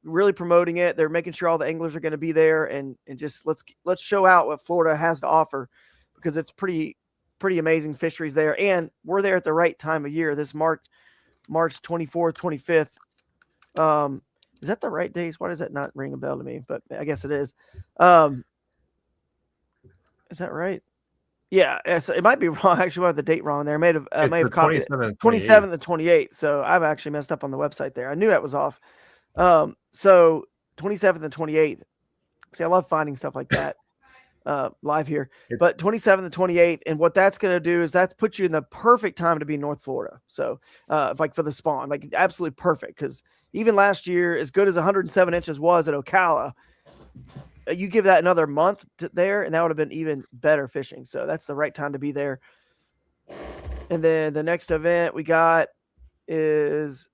really promoting it. They're making sure all the anglers are going to be there, and just let's show out what Florida has to offer, because it's pretty amazing fisheries there, and we're there at the right time of year. This March 24th, 25th. Is that the right days? Why does that not ring a bell to me? But I guess it is. Is that right? Yeah, so it might be wrong. Actually, I have the date wrong there. I may have copied it. 27th and 28th. So I've actually messed up on the website there. I knew that was off. So 27th and 28th. See, I love finding stuff like that live here. But 27th and 28th, and what that's going to do is that puts you in the perfect time to be in North Florida. So like for the spawn, like absolutely perfect, because even last year, as good as 107 inches was at Ocala, you give that another month there, and that would have been even better fishing. So that's the right time to be there. And then the next event we got is,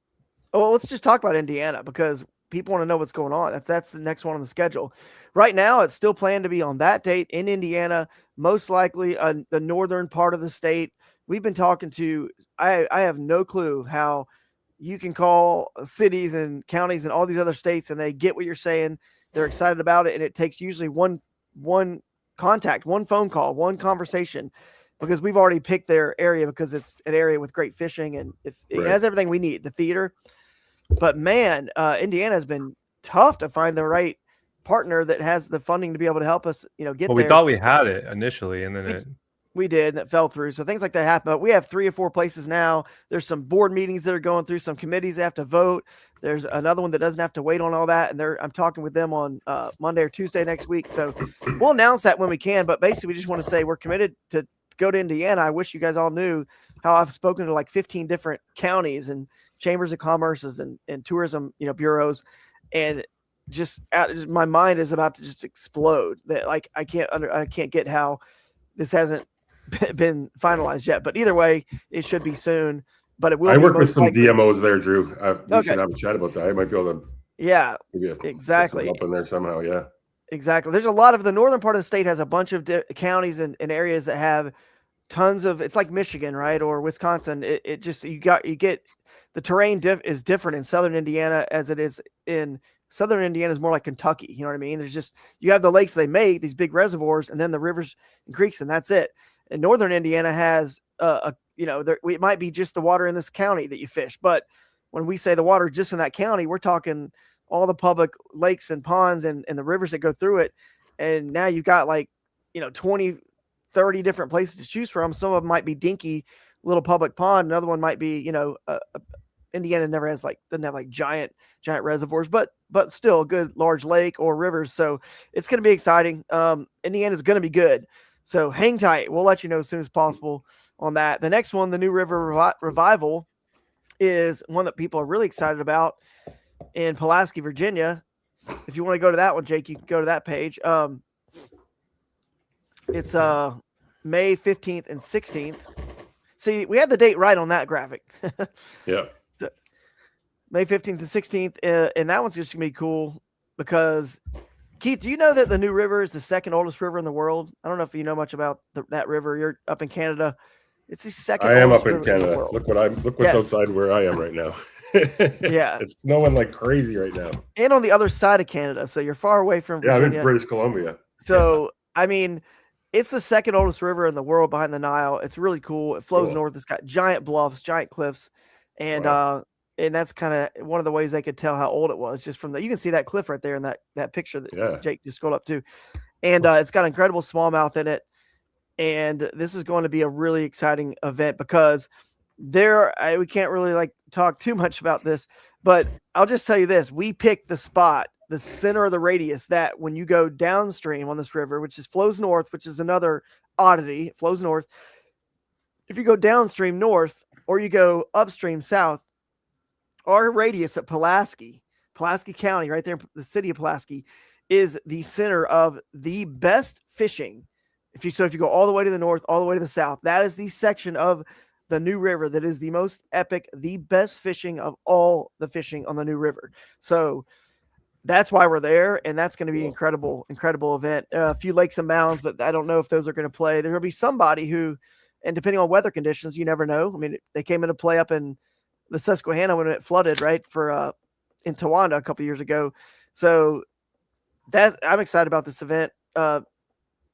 let's just talk about Indiana, because people want to know what's going on. That's the next one on the schedule. Right now, it's still planned to be on that date in Indiana, most likely the northern part of the state. We've been talking to, I have no clue how you can call cities and counties and all these other states, and they get what you're saying. They're excited about it, and it takes usually one contact, one phone call, one conversation, because we've already picked their area, because it's an area with great fishing, and it has everything we need, the theater. But man, Indiana has been tough to find the right partner that has the funding to be able to help us, get there. We thought we had it initially, and then we did, and it fell through. So things like that happen. But we have 3 or 4 places now. There's some board meetings that are going through, some committees that have to vote. There's another one that doesn't have to wait on all that. And I'm talking with them on Monday or Tuesday next week. So we'll announce that when we can. But basically, we just want to say we're committed to go to Indiana. I wish you guys all knew how I've spoken to like 15 different counties and chambers of commerces and tourism, bureaus. And just my mind is about to just explode. That like I can't get how this hasn't been finalized yet, but either way, it should be soon. But it will. I work with some DMOs there, Drew. We should have a chat about that. I might be able to. Yeah, exactly. Up in there somehow. Yeah, exactly. There's a lot of the northern part of the state has a bunch of counties and areas that have tons of. It's like Michigan, right, or Wisconsin. It just you get the terrain is different in southern Indiana as it is in. Southern Indiana is more like Kentucky. You know what I mean? There's just, you have the lakes they make, these big reservoirs, and then the rivers and creeks, and that's it. And northern Indiana has, it might be just the water in this county that you fish. But when we say the water just in that county, we're talking all the public lakes and ponds and the rivers that go through it. And now you've got 20, 30 different places to choose from. Some of them might be dinky little public pond. Another one might be, Indiana doesn't have giant reservoirs, but still a good large lake or rivers. So it's going to be exciting. Indiana is going to be good. So hang tight. We'll let you know as soon as possible on that. The next one, the New River Revival, is one that people are really excited about in Pulaski, Virginia. If you want to go to that one, Jake, you can go to that page. It's May 15th and 16th. See, we had the date right on that graphic. Yeah. May 15th and 16th, and that one's just going to be cool because, Keith, do you know that the New River is the second oldest river in the world? I don't know if you know much about that river. You're up in Canada. It's the second oldest river in the world. I am up in Canada. Look what's outside where I am right now. Yeah. It's snowing like crazy right now. And on the other side of Canada, so you're far away from Virginia. Yeah, I'm in British Columbia. So, I mean, it's the second oldest river in the world behind the Nile. It's really cool. It flows north. It's got giant bluffs, giant cliffs, and and that's kind of one of the ways they could tell how old it was, just from you can see that cliff right there in that picture that Jake just scrolled up to. And it's got incredible smallmouth in it. And this is going to be a really exciting event because we can't really like talk too much about this, but I'll just tell you this. We picked the spot, the center of the radius, that when you go downstream on this river, which flows north, which is another oddity, it flows north. If you go downstream north or you go upstream south, our radius at Pulaski County, right there, the city of Pulaski, is the center of the best fishing. If you go all the way to the north, all the way to the south, that is the section of the New River that is the most epic, the best fishing of all the fishing on the New River. So that's why we're there, and that's going to be incredible event. A few lakes and mounds, but I don't know if those are going to play. There will be somebody who, and depending on weather conditions, you never know. I mean, they came into play up in the Susquehanna when it flooded, right, for in Tawanda a couple years ago. So I'm excited about this event.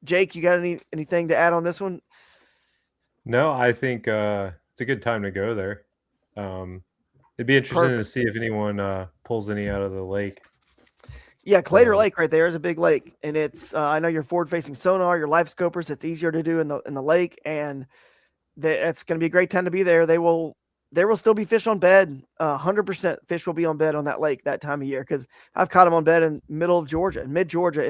Jake, you got anything to add on this one? No, I think it's a good time to go there. It'd be interesting to see if anyone pulls any out of the lake. Yeah, Clater Lake right there is a big lake, and it's I know your forward-facing sonar, your life scopers. It's easier to do in the lake, and it's going to be a great time to be there. There will still be fish on bed. 100% fish will be on bed on that lake that time of year because I've caught them on bed in mid Georgia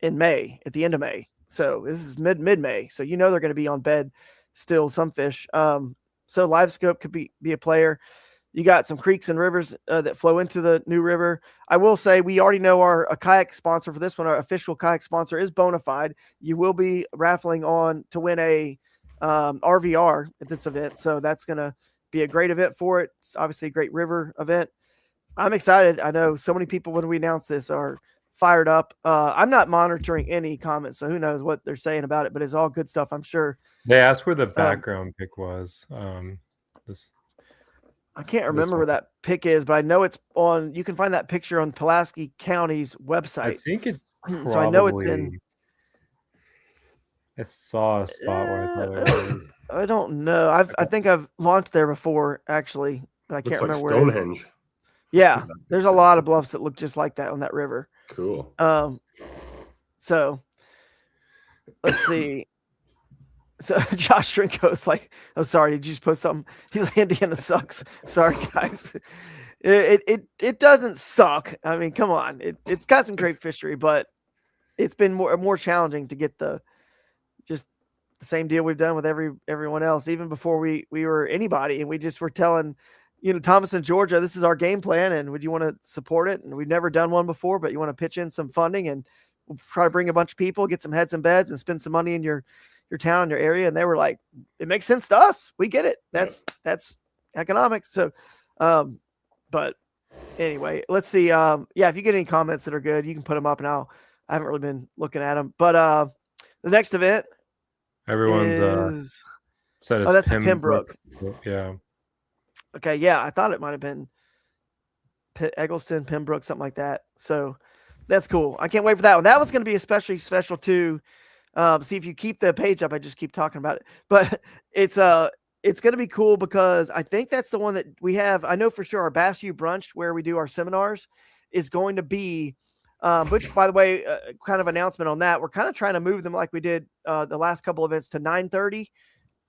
in May, at the end of May. So this is mid May. So they're going to be on bed still, some fish. So live scope could be a player. You got some creeks and rivers that flow into the New River. I will say we already know a kayak sponsor for this one. Our official kayak sponsor is Bonafide. You will be raffling on to win a RVR at this event. So that's going to be a great event for it. It's obviously a great river event. I'm excited. I know so many people when we announce this are fired up. I'm not monitoring any comments, so who knows what they're saying about it, but it's all good stuff, I'm sure. They asked where the background pic was. I can't remember where that pic is, but I know it's on. You can find that picture on Pulaski County's website. I think it's so I know it's in. I saw a spot where I thought it was. I don't know. I think I've launched there before, actually, but I can't remember where. Stonehenge. Yeah, there's a lot of bluffs that look just like that on that river. Cool. So let's see. So Josh Trinko's like, oh, sorry, did you just post something? He's like, Indiana sucks. Sorry, guys. It doesn't suck. I mean, come on. It's got some great fishery, but it's been more challenging to get just the same deal we've done with everyone else, even before we were anybody, and we just were telling, Thomas and Georgia, this is our game plan, and would you want to support it? And we've never done one before, but you want to pitch in some funding, and we'll try to bring a bunch of people, get some heads and beds, and spend some money in your town, your area. And they were like, it makes sense to us. We get it. That's economics. So, but anyway, let's see. If you get any comments that are good, you can put them up, and I haven't really been looking at them, but the next event, everyone's said it's that's Pembroke. Yeah. Okay. Yeah. I thought it might've been Eggleston, Pembroke, something like that. So that's cool. I can't wait for that one. That one's going to be especially special too. See if you keep the page up. I just keep talking about it, but it's going to be cool because I think that's the one that we have. I know for sure our Bass U brunch where we do our seminars is going to be, which by the way, kind of announcement on that. We're kind of trying to move them like we did the last couple events to 9:30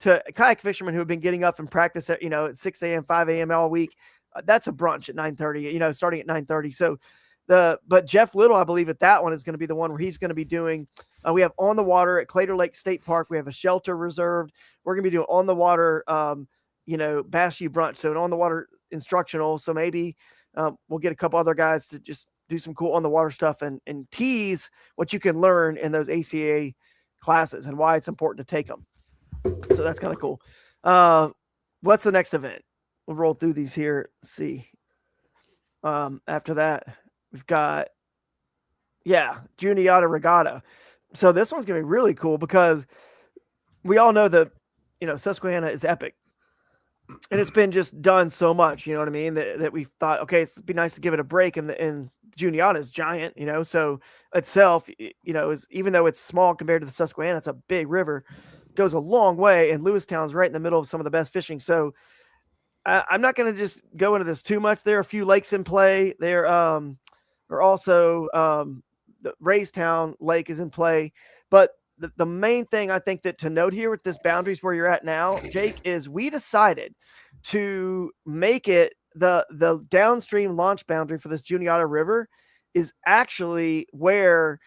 to kayak fishermen who have been getting up and practice at, at 6 a.m., 5 a.m. all week. That's a brunch at 9:30, starting at 9:30. So but Jeff Little, I believe that one is going to be the one where he's going to be doing, we have on the water at Clater Lake State Park. We have a shelter reserved. We're going to be doing on the water, Bass U brunch. So an on the water instructional. So maybe we'll get a couple other guys to just do some cool on the water stuff and tease what you can learn in those ACA classes and why it's important to take them. So that's kind of cool. What's the next event? We'll roll through these here. Let's see. After that, we've got, Juniata Regatta. So this one's going to be really cool because we all know that, Susquehanna is epic. And it's been just done so much, you know what I mean? That we thought, okay, it'd be nice to give it a break. And Juniata is giant, so itself, is, even though it's small compared to the Susquehanna, it's a big river, goes a long way. And Lewistown's right in the middle of some of the best fishing. So I'm not going to just go into this too much. There are a few lakes in play. There are also the Raystown Lake is in play. But the main thing I think that to note here with this boundaries where you're at now, Jake, is we decided to make it the downstream launch boundary for this Juniata River is actually where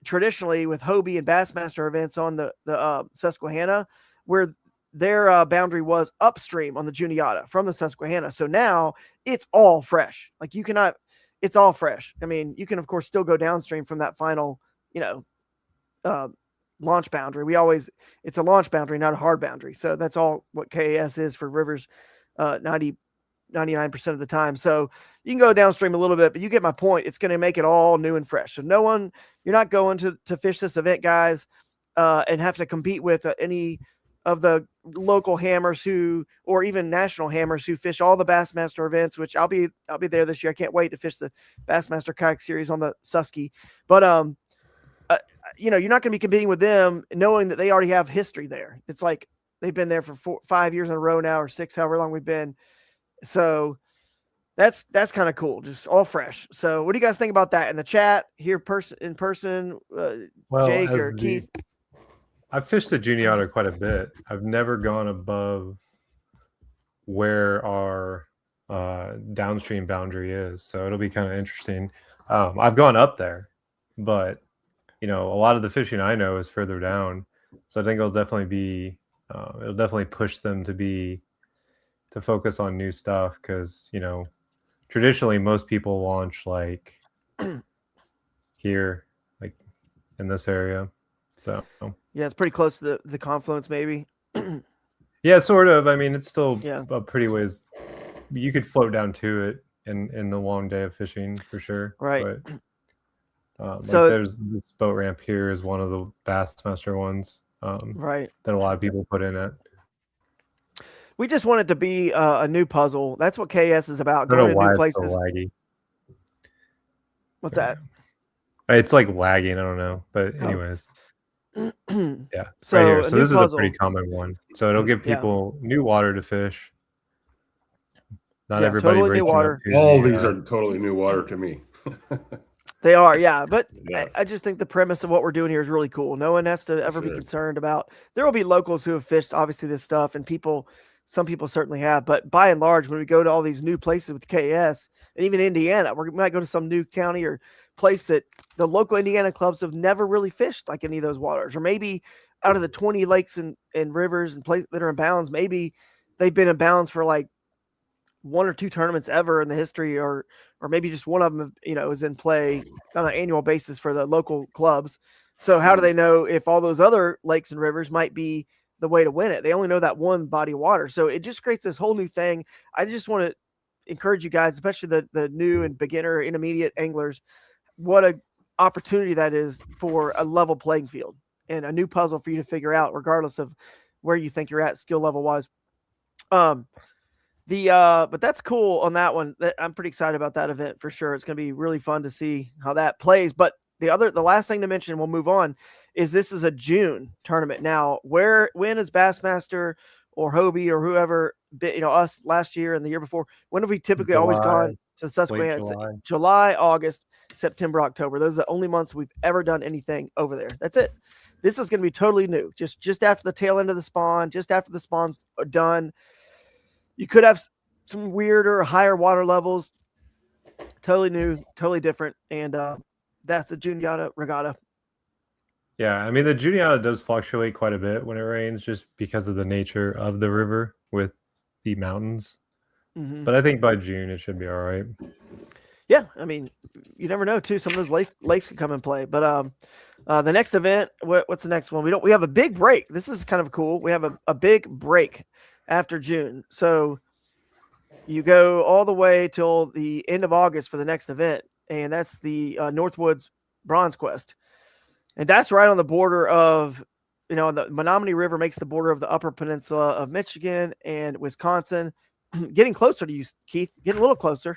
traditionally with Hobie and Bassmaster events on the Susquehanna, where their boundary was upstream on the Juniata from the Susquehanna. So now it's all fresh. Like you cannot, it's all fresh. I mean, you can of course still go downstream from that final, launch boundary. It's a launch boundary, not a hard boundary. So that's all what KAS is for rivers, 99% of the time. So you can go downstream a little bit, but you get my point. It's going to make it all new and fresh. So you're not going to fish this event, guys, and have to compete with any of the local hammers or even national hammers who fish all the Bassmaster events, which I'll be there this year. I can't wait to fish the Bassmaster Kayak Series on the Susky. But, you're not going to be competing with them knowing that they already have history there. It's like they've been there for 5 years in a row now, or 6, however long we've been. So that's kind of cool. Just all fresh. So what do you guys think about that in the chat here in person? Jake or Keith? I've fished the Juniata quite a bit. I've never gone above where our downstream boundary is. So it'll be kind of interesting. I've gone up there, but a lot of the fishing I know is further down. So I think it'll definitely push them to focus on new stuff. Cause traditionally most people launch like here, like in this area. So yeah, it's pretty close to the confluence maybe. Yeah, sort of. I mean, it's still a pretty ways. You could float down to it in the long day of fishing for sure. Right. But, so there's this boat ramp here is one of the Bassmaster ones. Right. That a lot of people put in it. We just want it to be a new puzzle. That's what KS is about. I don't know going to why new places. it's so laggy. What's that? It's like lagging. I don't know. But anyways. Yeah. So, right here. So this puzzle. Is a pretty common one. So it'll give people new water to fish. Not everybody totally new water. All these are totally new water to me. They are, yeah. But I just think the premise of what we're doing here is really cool. No one has to ever be concerned about. There will be locals who have fished, obviously, this stuff, and some people certainly have. But by and large, when we go to all these new places with KS, and even Indiana, we might go to some new county or place that the local Indiana clubs have never really fished like any of those waters. Or maybe out of the 20 lakes and rivers and places that are in bounds, maybe they've been in bounds for like 1 or 2 tournaments ever in the history, or maybe just one of them, is in play on an annual basis for the local clubs. So how do they know if all those other lakes and rivers might be the way to win it? They only know that one body of water. So it just creates this whole new thing. I just want to encourage you guys, especially the new and beginner intermediate anglers, what a opportunity that is for a level playing field and a new puzzle for you to figure out, regardless of where you think you're at skill level wise. But that's cool on that one. I'm pretty excited about that event for sure. It's going to be really fun to see how that plays. But the last thing to mention, we'll move on, is this is a June tournament. Now, when is Bassmaster or Hobie or whoever, us last year and the year before, when have we typically always gone to the Susquehanna? July, August, September, October. Those are the only months we've ever done anything over there. That's it. This is going to be totally new. Just after the tail end of the spawn, just after the spawns are done. You could have some weirder, higher water levels. Totally new, totally different. And that's the Juniata Regatta. Yeah, I mean, the Juniata does fluctuate quite a bit when it rains just because of the nature of the river with the mountains. Mm-hmm. But I think by June, it should be all right. Yeah, I mean, you never know, too. Some of those lakes can come and play. But the next event, what's the next one? We have a big break. This is kind of cool. We have a big break after June. So you go all the way till the end of August for the next event. And that's the Northwoods Bronze Quest. And that's right on the border of, the Menominee River makes the border of the Upper Peninsula of Michigan and Wisconsin. Getting closer to you, Keith. Getting a little closer.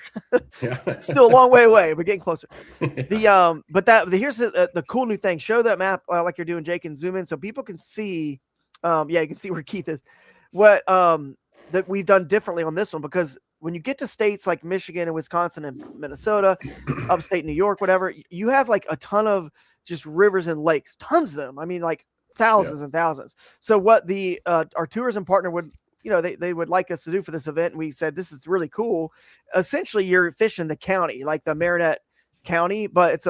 Still a long way away, but getting closer. Here's the cool new thing. Show that map like you're doing, Jake, and zoom in so people can see. You can see where Keith is. What that we've done differently on this one, because when you get to states like Michigan and Wisconsin and Minnesota, upstate New York, whatever, you have like a ton of just rivers and lakes, tons of them. I mean, like thousands and thousands. So what the our tourism partner would, they would like us to do for this event, and we said this is really cool. Essentially, you're fishing the county, like the Marinette County, but it's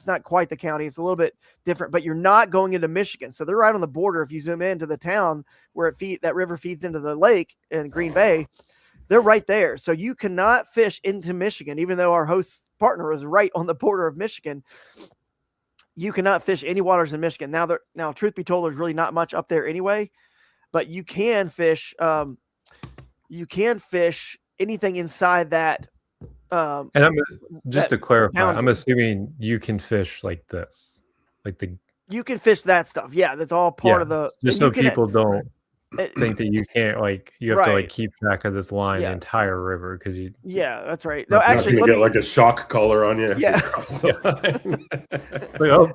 not quite the county. It's a little bit different, but you're not going into Michigan. So they're right on the border. If you zoom into the town where that river feeds into the lake in Green Bay, they're right there. So you cannot fish into Michigan, even though our host partner is right on the border of Michigan. You cannot fish any waters in Michigan. Now, truth be told, there's really not much up there anyway, but you can fish. You can fish anything inside that. And just to clarify, boundary. I'm assuming you can fish like this, you can fish that stuff. Yeah, that's all part of the. Just so people don't think that you can't, you have to keep track of this line, the entire river, because you. Yeah, that's right. No, actually, you get a shock collar on you. Yeah.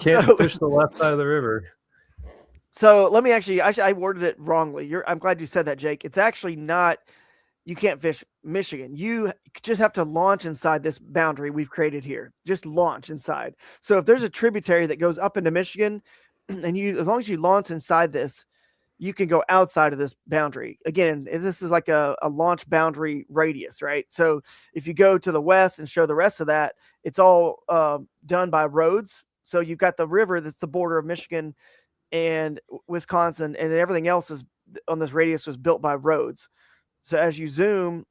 Can't fish the left side of the river. So let me I worded it wrongly. I'm glad you said that, Jake. It's actually not. You can't fish Michigan. You just have to launch inside this boundary we've created here. Just launch inside. So if there's a tributary that goes up into Michigan, and as long as you launch inside this, you can go outside of this boundary. Again, this is like a launch boundary radius, right? So if you go to the west and show the rest of that, it's all done by roads. So you've got the river that's the border of Michigan and Wisconsin, and everything else is on this radius was built by roads. So as you zoom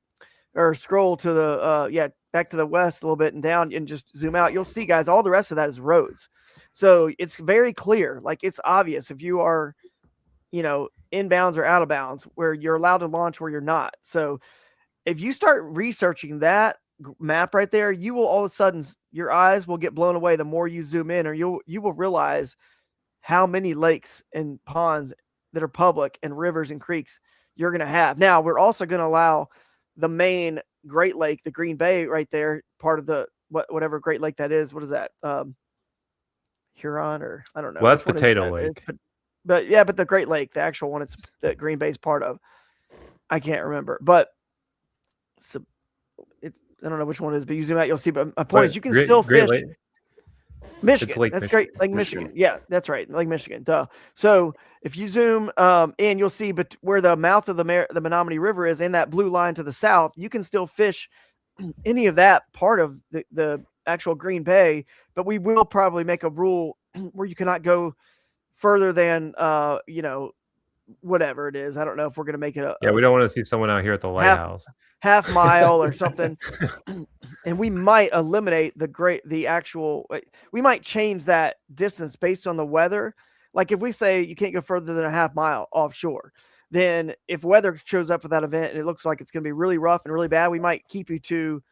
or scroll to the back to the west a little bit and down and just zoom out, you'll see, guys, all the rest of that is roads. So it's very clear, it's obvious if you are, inbounds or out of bounds, where you're allowed to launch, where you're not. So if you start researching that map right there, you will all of a sudden, your eyes will get blown away the more you zoom in, or you will realize how many lakes and ponds that are public and rivers and creeks you're going to have. Now, we're also going to allow the main Great Lake, the Green Bay right there, part of the whatever Great Lake that is. What is that? Huron, or I don't know. Well, that's Potato Lake. But the Great Lake, the actual one, it's that Green Bay's part of. I can't remember, but I don't know which one it is, but you zoom out, you'll see. But my point is, you can still fish. Michigan. That's great. Lake Michigan. Yeah, that's right. Lake Michigan. Duh. So if you zoom in, you'll see where the mouth of the Menominee River is, in that blue line to the south, you can still fish any of that part of the actual Green Bay, but we will probably make a rule where you cannot go further than, whatever it is. I don't know if we're going to make it we don't want to see someone out here at the lighthouse. Half mile or something. And we might eliminate we might change that distance based on the weather. Like if we say you can't go further than a half mile offshore, then if weather shows up for that event and it looks like it's going to be really rough and really bad, we might keep you to,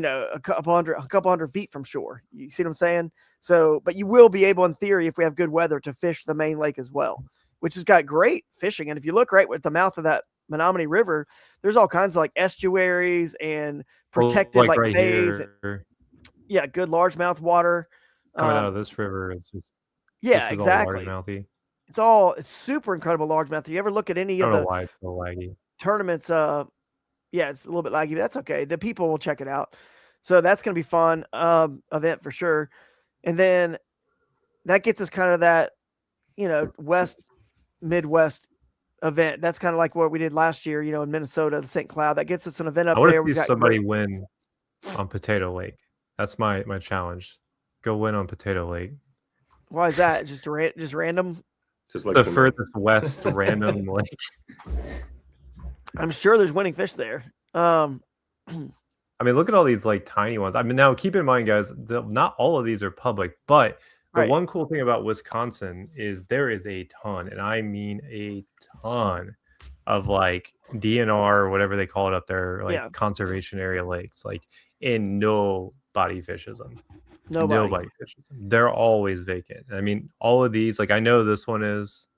a couple hundred feet from shore. You see what I'm saying? So, but you will be able, in theory, if we have good weather, to fish the main lake as well, which has got great fishing. And if you look right at the mouth of that Menominee River, there's all kinds of estuaries and protected right bays. Yeah, good largemouth water coming out of this river. It's just exactly. It's super incredible largemouth. If you ever look at any of the why it's so laggy tournaments, it's a little bit laggy, but that's okay. The people will check it out. So that's going to be fun event for sure. And then that gets us kind of that, Midwest event. That's kind of like what we did last year, in Minnesota, the St. Cloud. That gets us an event up there. I want to see somebody win on Potato Lake. That's my challenge. Go win on Potato Lake. Why is that? Just random? Just like the furthest west random lake. I'm sure there's winning fish there. I mean, look at all these tiny ones. I mean, now keep in mind, guys, not all of these are public, but the one cool thing about Wisconsin is there is a ton, and I mean a ton of DNR or whatever they call it up there, conservation area lakes, and nobody fishes them. Nobody fishes them. They're always vacant. I mean, all of these, I know this one is,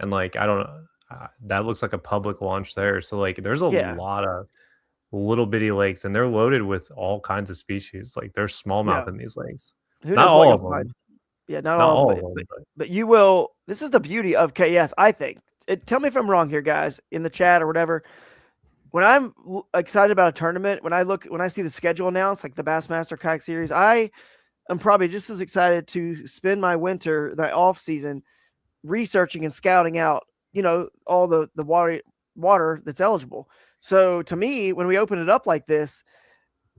and I don't know, that looks like a public launch there. So there's a lot of little bitty lakes, and they're loaded with all kinds of species. There's smallmouth in these lakes. Not all of them. Yeah, not all of them. But you will. This is the beauty of KS, I think. Tell me if I'm wrong here, guys, in the chat or whatever. When I'm excited about a tournament, when I see the schedule announced, like the Bassmaster Kayak Series, I am probably just as excited to spend my winter, the off season, researching and scouting out, all the water that's eligible. So to me, when we open it up like this,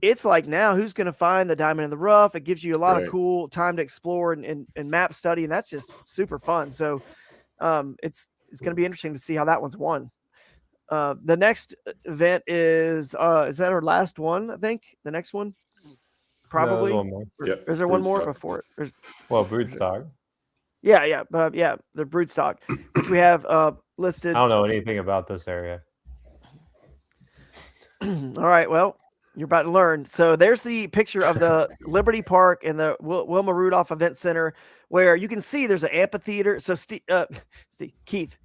it's like, now who's going to find the diamond in the rough? It gives you a lot of cool time to explore and map study, and that's just super fun. So it's going to be interesting to see how that one's won. The next event is that our last one? I think the next one, probably. No, one more. Yep, is there one more before it? There's Broodstock. Yeah, but the broodstock, which we have listed. I don't know anything about this area. All right, well, you're about to learn. So there's the picture of the Liberty Park and the Wilma Rudolph Event Center, where you can see there's an amphitheater. So Keith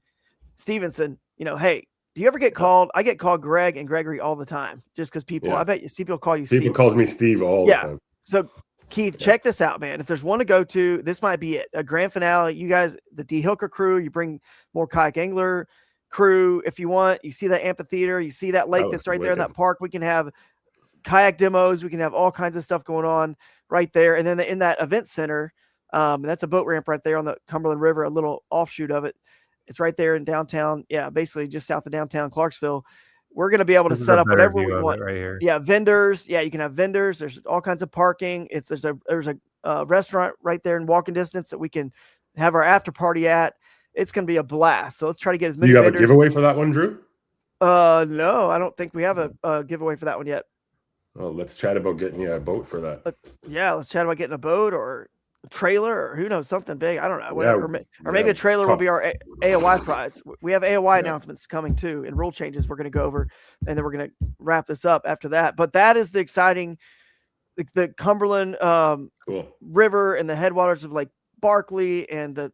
Stevenson, hey, do you ever get called? I get called Greg and Gregory all the time, just because people. I bet you see people call you Steve. People calls me Steve all the time. So Keith, check this out, man. If there's one to go to, this might be it. A grand finale. You guys, the D Hooker crew, you bring more kayak angler crew if you want. You see that amphitheater, you see that lake that's right there in that park. We can have kayak demos. We can have all kinds of stuff going on right there. And then in that event center, that's a boat ramp right there on the Cumberland River, a little offshoot of it. It's right there in downtown. Yeah, basically just south of downtown Clarksville. We're going to be able to set up whatever we want right here. Yeah, vendors. Yeah, you can have vendors. There's all kinds of parking. There's a restaurant right there in walking distance that we can have our after party at. It's going to be a blast. So let's try to get as many. You have vendors. A giveaway for that one, Drew? No, I don't think we have a giveaway for that one yet. Oh, let's chat about getting you a boat for that. Let's chat about getting a boat or a trailer, or who knows, something big. I don't know. Whatever. Or maybe a trailer will be our AOY prize. We have AOY announcements coming too, and rule changes we're going to go over, and then we're going to wrap this up after that. But that is the exciting, the Cumberland River and the headwaters of Lake Barkley and the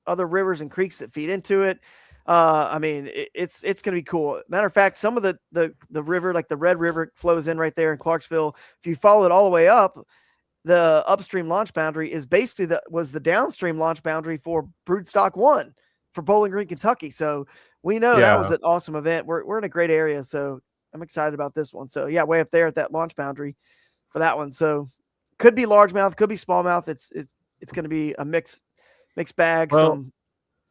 other rivers and creeks that feed into it. I mean, it's going to be cool. Matter of fact, some of the river, like the Red River, flows in right there in Clarksville. If you follow it all the way up, the upstream launch boundary is basically was the downstream launch boundary for Broodstock 1 for Bowling Green, Kentucky. So we know that was an awesome event. We're in a great area, so I'm excited about this one. So yeah, way up there at that launch boundary for that one. So could be largemouth, could be smallmouth. It's going to be a mixed bag. Well,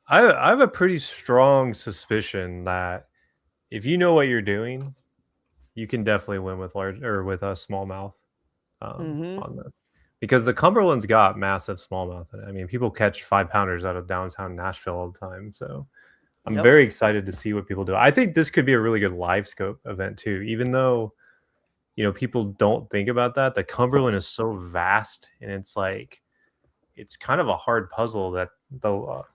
I have a pretty strong suspicion that if you know what you're doing, you can definitely win with with a smallmouth on this, because the Cumberland's got massive smallmouth in it. I mean, people catch 5-pounders out of downtown Nashville all the time. So I'm very excited to see what people do. I think this could be a really good live scope event too, even though, people don't think about that. The Cumberland is so vast, and it's kind of a hard puzzle that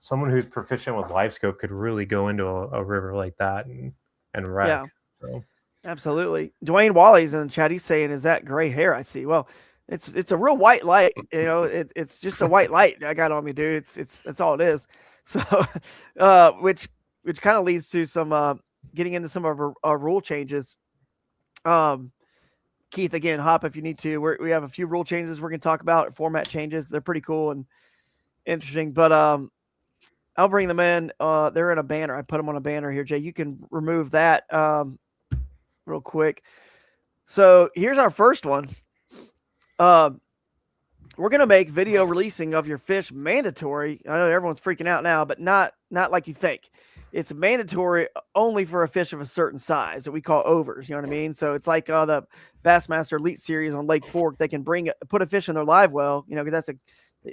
someone who's proficient with live scope could really go into a river like that and wreck. Yeah. So. Absolutely. Dwayne Wally's in the chat. He's saying, "Is that gray hair I see?" Well, it's a real white light. It's just a white light I got on me, dude. That's all it is. So, which kind of leads to some getting into some of our rule changes. Keith, again, hop if you need to. We have a few rule changes we're going to talk about, format changes. They're pretty cool and interesting. But I'll bring them in. They're in a banner. I put them on a banner here, Jay. You can remove that real quick. So here's our first one. We're going to make video releasing of your fish mandatory. I know everyone's freaking out now, but not like you think. It's mandatory only for a fish of a certain size that we call overs. You know what I mean? So it's like the Bassmaster Elite Series on Lake Fork. They can put a fish in their live well, because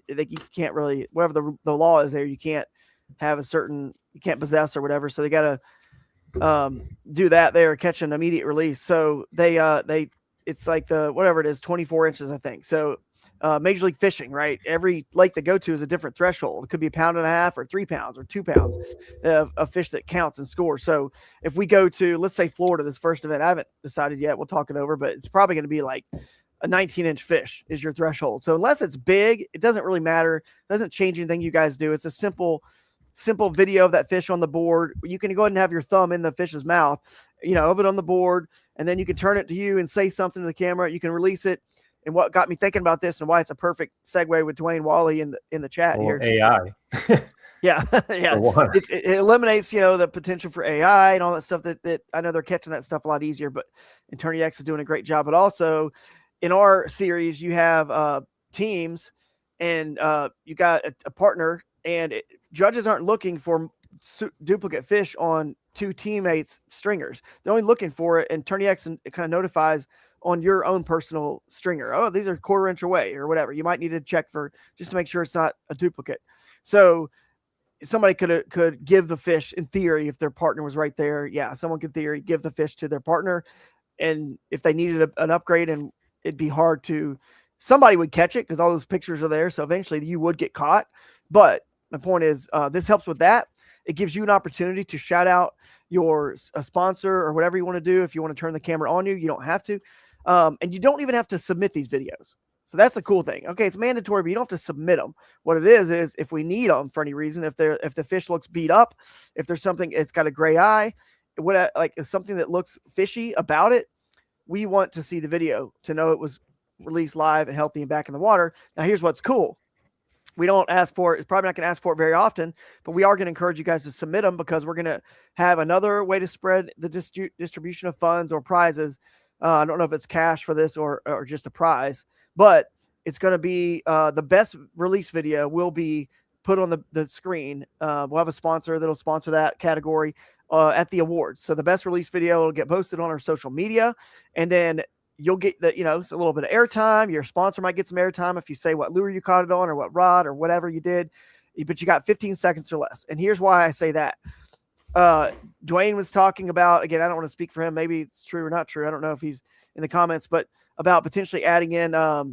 you can't really, whatever the law is there, you can't have you can't possess or whatever. So they got to do that there, catch an immediate release. So it's like whatever it is, 24 inches, I think. So Major League Fishing, right? Every lake they go to is a different threshold. It could be 1.5 pounds or 3 pounds or 2 pounds of fish that counts and scores. So if we go to, let's say Florida, this first event, I haven't decided yet. We'll talk it over, but it's probably going to be like a 19-inch fish is your threshold. So unless it's big, it doesn't really matter. It doesn't change anything you guys do. It's a simple video of that fish on the board. You can go ahead and have your thumb in the fish's mouth, of it on the board, and then you can turn it to you and say something to the camera. You can release it. And what got me thinking about this and why it's a perfect segue with Dwayne Wally in the chat here. AI. Yeah. It eliminates, the potential for AI and all that stuff that I know they're catching that stuff a lot easier, but Attorney X is doing a great job. But also in our series, you have teams and you got a partner, and judges aren't looking for duplicate fish on two teammates' stringers. They're only looking for it, and Tourney X kind of notifies on your own personal stringer. Oh, these are 1/4 inch away or whatever. You might need to check for just to make sure it's not a duplicate. So somebody could give the fish, in theory, if their partner was right there. Yeah, someone could, in theory, give the fish to their partner, and if they needed an upgrade, and it'd be hard to, somebody would catch it because all those pictures are there. So eventually you would get caught. But my point is, this helps with that. It gives you an opportunity to shout out a sponsor or whatever you want to do. If you want to turn the camera on you don't have to. And you don't even have to submit these videos. So that's a cool thing. Okay, it's mandatory, but you don't have to submit them. What it is if we need them for any reason, if the fish looks beat up, if there's something, it's got a gray eye, if something that looks fishy about it, we want to see the video to know it was released live and healthy and back in the water. Now, here's what's cool. We don't ask for it. It's probably not going to ask for it very often, but we are going to encourage you guys to submit them because we're going to have another way to spread the distribution of funds or prizes. I don't know if it's cash for this or just a prize, but it's going to be the best release video will be put on the screen. We'll have a sponsor that'll sponsor that category at the awards. So the best release video will get posted on our social media, and then you'll get it's a little bit of airtime. Your sponsor might get some airtime if you say what lure you caught it on or what rod or whatever you did, but you got 15 seconds or less. And here's why I say that. Dwayne was talking about, again, I don't want to speak for him. Maybe it's true or not true. I don't know if he's in the comments, but about potentially adding in a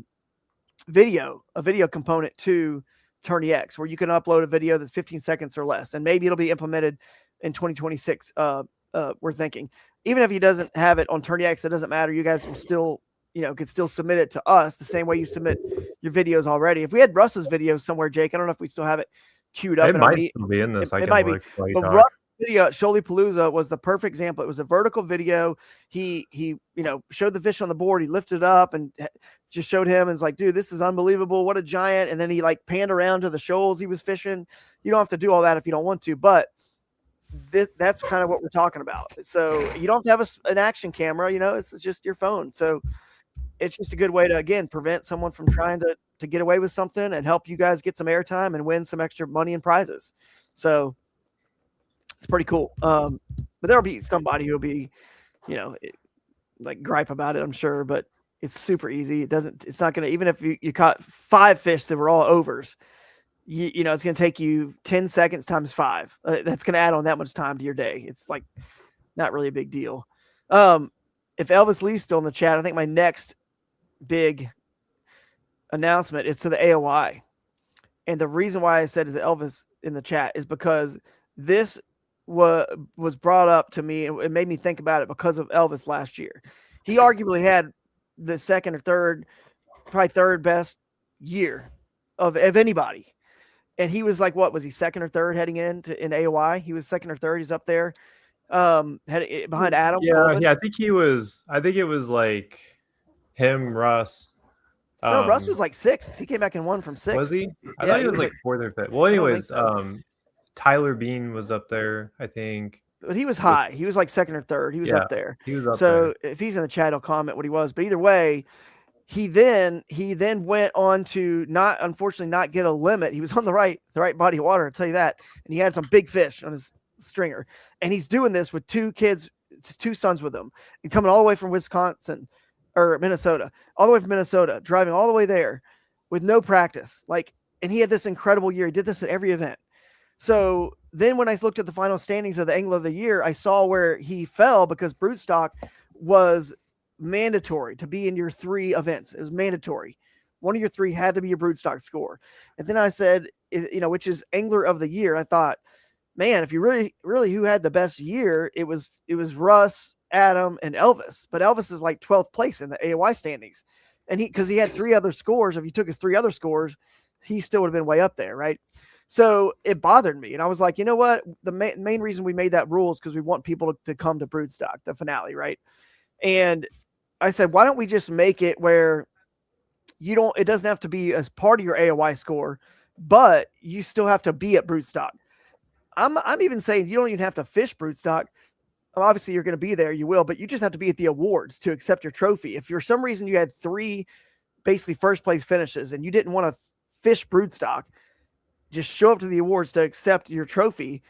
video component to Tourney X, where you can upload a video that's 15 seconds or less. And maybe it'll be implemented in 2026. We're thinking, even if he doesn't have it on Tourney X, it doesn't matter. You guys will still, could still submit it to us the same way you submit your videos already. If we had Russ's videos somewhere, Jake, I don't know if we still have it queued up. It might still be in this. It might be. But Russ video at Shoaly Palooza was the perfect example. It was a vertical video. He showed the fish on the board. He lifted up and just showed him and was like, dude, this is unbelievable. What a giant. And then he panned around to the shoals he was fishing. You don't have to do all that if you don't want to, but that's kind of what we're talking about. So you don't have to have an action camera, it's just your phone. So it's just a good way to, again, prevent someone from trying to get away with something and help you guys get some airtime and win some extra money and prizes. So it's pretty cool. But there'll be somebody who'll be, gripe about it, I'm sure, but it's super easy. It's not going to, even if you caught 5 fish that were all overs, it's going to take you 10 seconds times 5. That's going to add on that much time to your day. It's not really a big deal. If Elvis Lee's still in the chat, I think my next big announcement is to the AOI. And the reason why I said is Elvis in the chat is because this was brought up to me, and it made me think about it because of Elvis last year. He arguably had the second or third, probably third best year of anybody. And he was what was he, second or third heading in AOI? He was second or third. He's up there behind Adam. Yeah, I think it was him, Russ. No, Russ was 6th. He came back and won from 6th. Was he? I thought he was 4th or 5th. Well, anyways, Tyler Bean was up there, I think. But he was high. He was 2nd or 3rd. He was up there. He was up there. So if he's in the chat, he'll comment what he was. But either way, he then went on to unfortunately not get a limit. He was on the right body of water, I'll tell you that. And he had some big fish on his stringer. And he's doing this with 2 kids, 2 sons with him, and coming all the way from Wisconsin or Minnesota, driving all the way there with no practice. And he had this incredible year. He did this at every event. So then when I looked at the final standings of the Angler of the Year, I saw where he fell because broodstock was mandatory to be in your 3 events. It was mandatory. One of your 3 had to be your broodstock score. And then I said, which is Angler of the Year. I thought, man, if you really who had the best year, it was Russ, Adam, and Elvis. But Elvis is 12th place in the AOI standings. And because he had 3 other scores, if you took his 3 other scores, he still would have been way up there, right? So it bothered me. And I was like, you know what? The main reason we made that rule is because we want people to come to broodstock, the finale, right? And I said, why don't we just make it where it doesn't have to be as part of your AOI score, but you still have to be at broodstock. I'm even saying you don't even have to fish broodstock. Obviously you're going to be there, you will, but you just have to be at the awards to accept your trophy. If for some reason you had 3 basically first place finishes and you didn't want to fish broodstock, just show up to the awards to accept your trophy,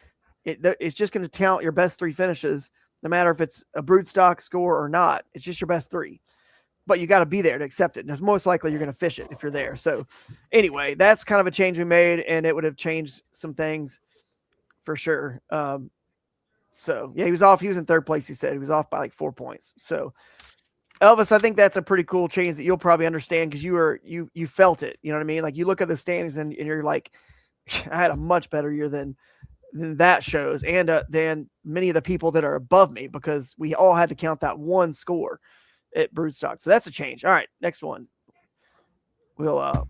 it's just going to count your best 3 finishes, no matter if it's a broodstock score or not. It's just your best 3. But you got to be there to accept it. And it's most likely you're going to fish it if you're there. So anyway, that's kind of a change we made, and it would have changed some things for sure. So yeah, he was off. He was in 3rd place. He said he was off by like 4 points. So Elvis, I think that's a pretty cool change that you'll probably understand because you felt it. You know what I mean? Like you look at the standings and you're like, I had a much better year than that shows, and than many of the people that are above me, because we all had to count that one score at broodstock. So that's a change. All right, next one. We'll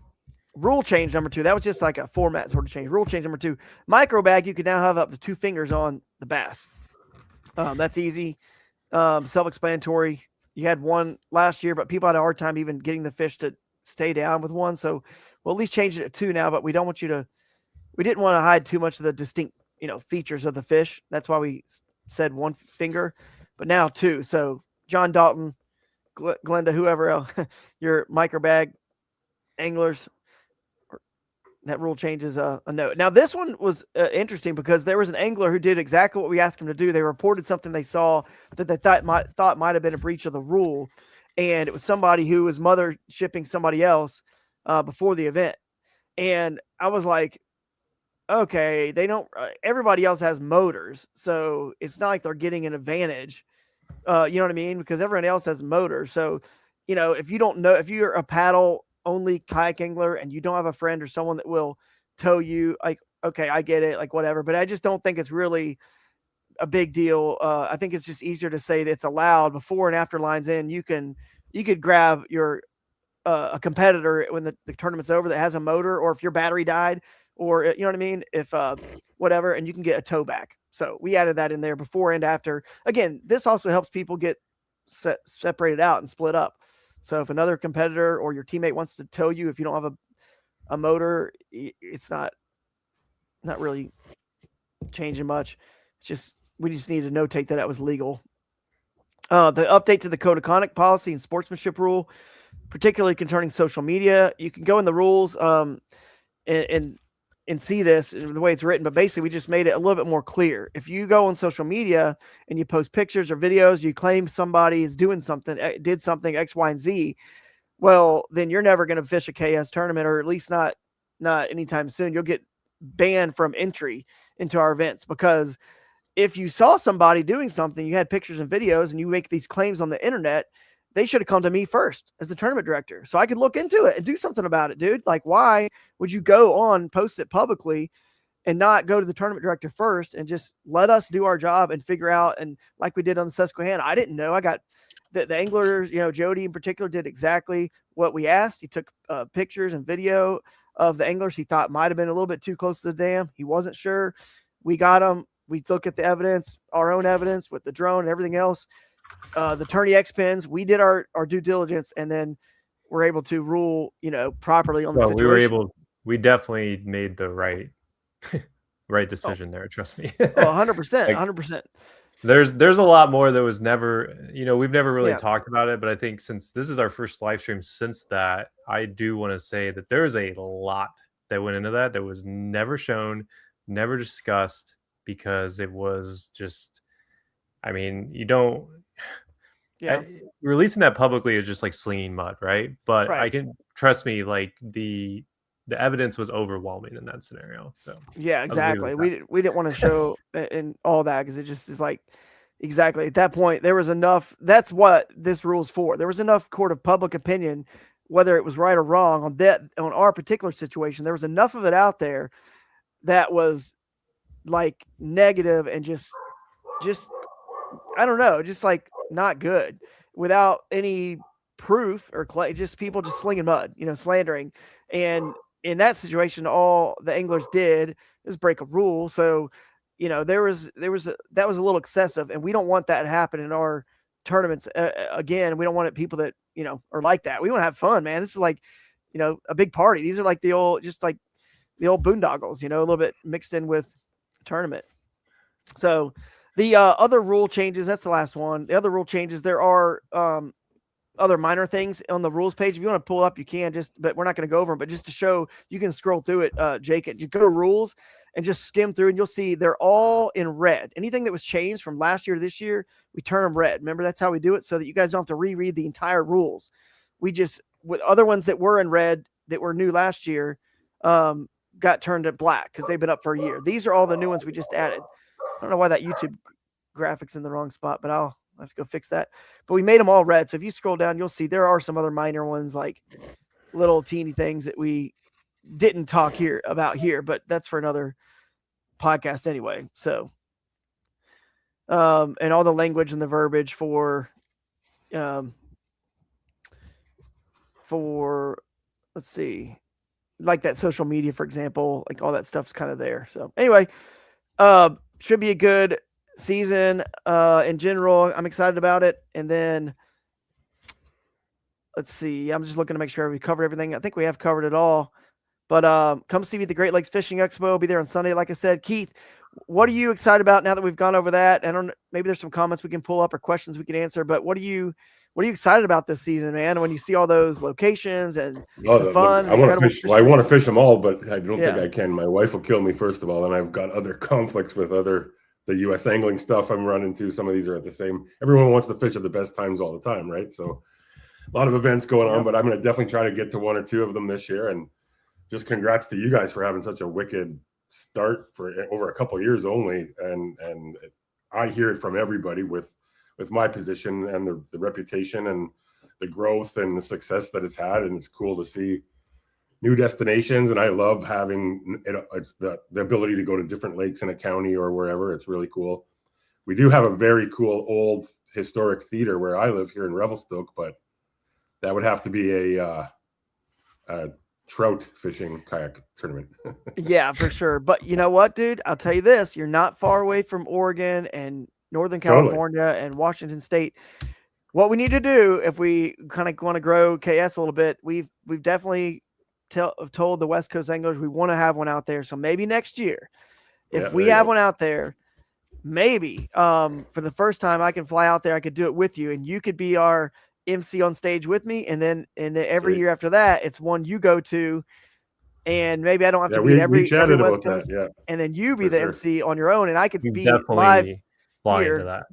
rule change number 2. That was just like a format sort of change. Rule change number 2. Micro bag, you can now have up to 2 fingers on the bass. That's easy. Self-explanatory. You had one last year, but people had a hard time even getting the fish to stay down with one. So we'll at least change it to 2 now, but we didn't want to hide too much of the distinct, features of the fish. That's why we said 1 finger, but now 2. So John Dalton, Glenda, whoever else, your micro bag anglers, that rule changes a note. Now this one was interesting because there was an angler who did exactly what we asked him to do. They reported something they saw that they thought might have been a breach of the rule, and it was somebody who was mother shipping somebody else before the event. And I was like, okay, they don't. Everybody else has motors, so it's not like they're getting an advantage. You know what I mean? Because everyone else has motors. So, if you don't know, if you're a paddle only kayak angler and you don't have a friend or someone that will tow you, like, okay, I get it, like whatever, but I just don't think it's really a big deal. I think it's just easier to say that it's allowed before and after lines in. You could grab your a competitor when the tournament's over that has a motor, or if your battery died, or you know what I mean, if whatever, and you can get a tow back. So we added that in there before and after. Again, this also helps people get separated out and split up. So if another competitor or your teammate wants to tow you, if you don't have a motor, it's not really changing much. We just need to notate that was legal. The update to the code of conduct policy and sportsmanship rule, particularly concerning social media. You can go in the rules and see this in the way it's written, but basically we just made it a little bit more clear. If you go on social media and you post pictures or videos, you claim somebody is doing something, did something X, Y, and Z, well, then you're never going to fish a KS tournament, or at least not anytime soon. You'll get banned from entry into our events, because if you saw somebody doing something, you had pictures and videos, and you make these claims on the internet, they should have come to me first as the tournament director so I could look into it and do something about it, dude. Like, why would you go on, post it publicly, and not go to the tournament director first and just let us do our job and figure out? And like we did on the Susquehanna, I didn't know. I got the anglers, Jody in particular, did exactly what we asked. He took pictures and video of the anglers he thought might have been a little bit too close to the dam. He wasn't sure. We got them. We look at the evidence, our own evidence with the drone and everything else. The tourney X pins, we did our due diligence, and then we're able to rule, properly on the situation. We definitely made the right decision there. Trust me. 100%, 100%. There's a lot more that was never, we've never really talked about it, but I think since this is our first live stream since that, I do want to say that there's a lot that went into that was never shown, never discussed, because it was just, releasing that publicly is just like slinging mud, right? But I can trust me, like the evidence was overwhelming in that scenario. So yeah, exactly. We didn't want to show in all that, because it just is like, exactly at that point there was enough. That's what this rule's for. There was enough court of public opinion, whether it was right or wrong on our particular situation. There was enough of it out there that was like negative and just I don't know, just like not good, without any proof or just people just slinging mud, slandering. And in that situation, all the anglers did is break a rule. So, that was a little excessive, and we don't want that to happen in our tournaments. Again, we don't want people that, are like that. We want to have fun, man. This is like, a big party. These are like the old boondoggles, a little bit mixed in with tournament. So the other rule changes, that's the last one. The other rule changes, there are other minor things on the rules page. If you want to pull it up, you can, but we're not going to go over them, but just to show, you can scroll through it, Jake, you go to rules and just skim through and you'll see they're all in red. Anything that was changed from last year to this year, we turn them red. Remember, that's how we do it, so that you guys don't have to reread the entire rules. We just, with other ones that were in red that were new last year, got turned to black because they've been up for a year. These are all the new ones we just added. I don't know why that YouTube graphics in the wrong spot, but I'll have to go fix that. But we made them all red. So if you scroll down, you'll see there are some other minor ones, like little teeny things that we didn't talk about here, but that's for another podcast anyway. So, and all the language and the verbiage for let's see, like that social media, for example, like all that stuff's kind of there. So anyway, should be a good season in general. I'm excited about it. And then let's see, I'm just looking to make sure we covered everything. I think we have covered it all. But come see me at the Great Lakes Fishing Expo. I'll be there on Sunday, like I said. Keith, what are you excited about now that we've gone over that? I don't know, maybe there's some comments we can pull up or questions we can answer, but what are you excited about this season, man? When you see all those locations and the fun. I want to fish. Well, I want to fish them all, but I don't think I can. My wife will kill me, first of all, and I've got other conflicts with the U.S. angling stuff I'm running to. Some of these are at the same. Everyone wants to fish at the best times all the time, right? So a lot of events going on, but I'm going to definitely try to get to one or two of them this year. And just congrats to you guys for having such a wicked start for over a couple of years only. And I hear it from everybody with my position and the reputation and the growth and the success that it's had. And it's cool to see new destinations. And I love having it's the ability to go to different lakes in a county or wherever. It's really cool. We do have a very cool old historic theater where I live here in Revelstoke, but that would have to be a trout fishing kayak tournament. Yeah, for sure. But you know what, dude? I'll tell you this. You're not far away from Oregon and Northern California and Washington State. What we need to do, if we kind of want to grow KS a little bit, we've definitely told the West Coast anglers we want to have one out there. So maybe next year, if we have one out there, maybe for the first time I can fly out there. I could do it with you, and you could be our MC on stage with me. And then every year after that, it's one you go to. And maybe I don't have to be every West Coast. And then you be the MC on your own, and I could be live here. Into that.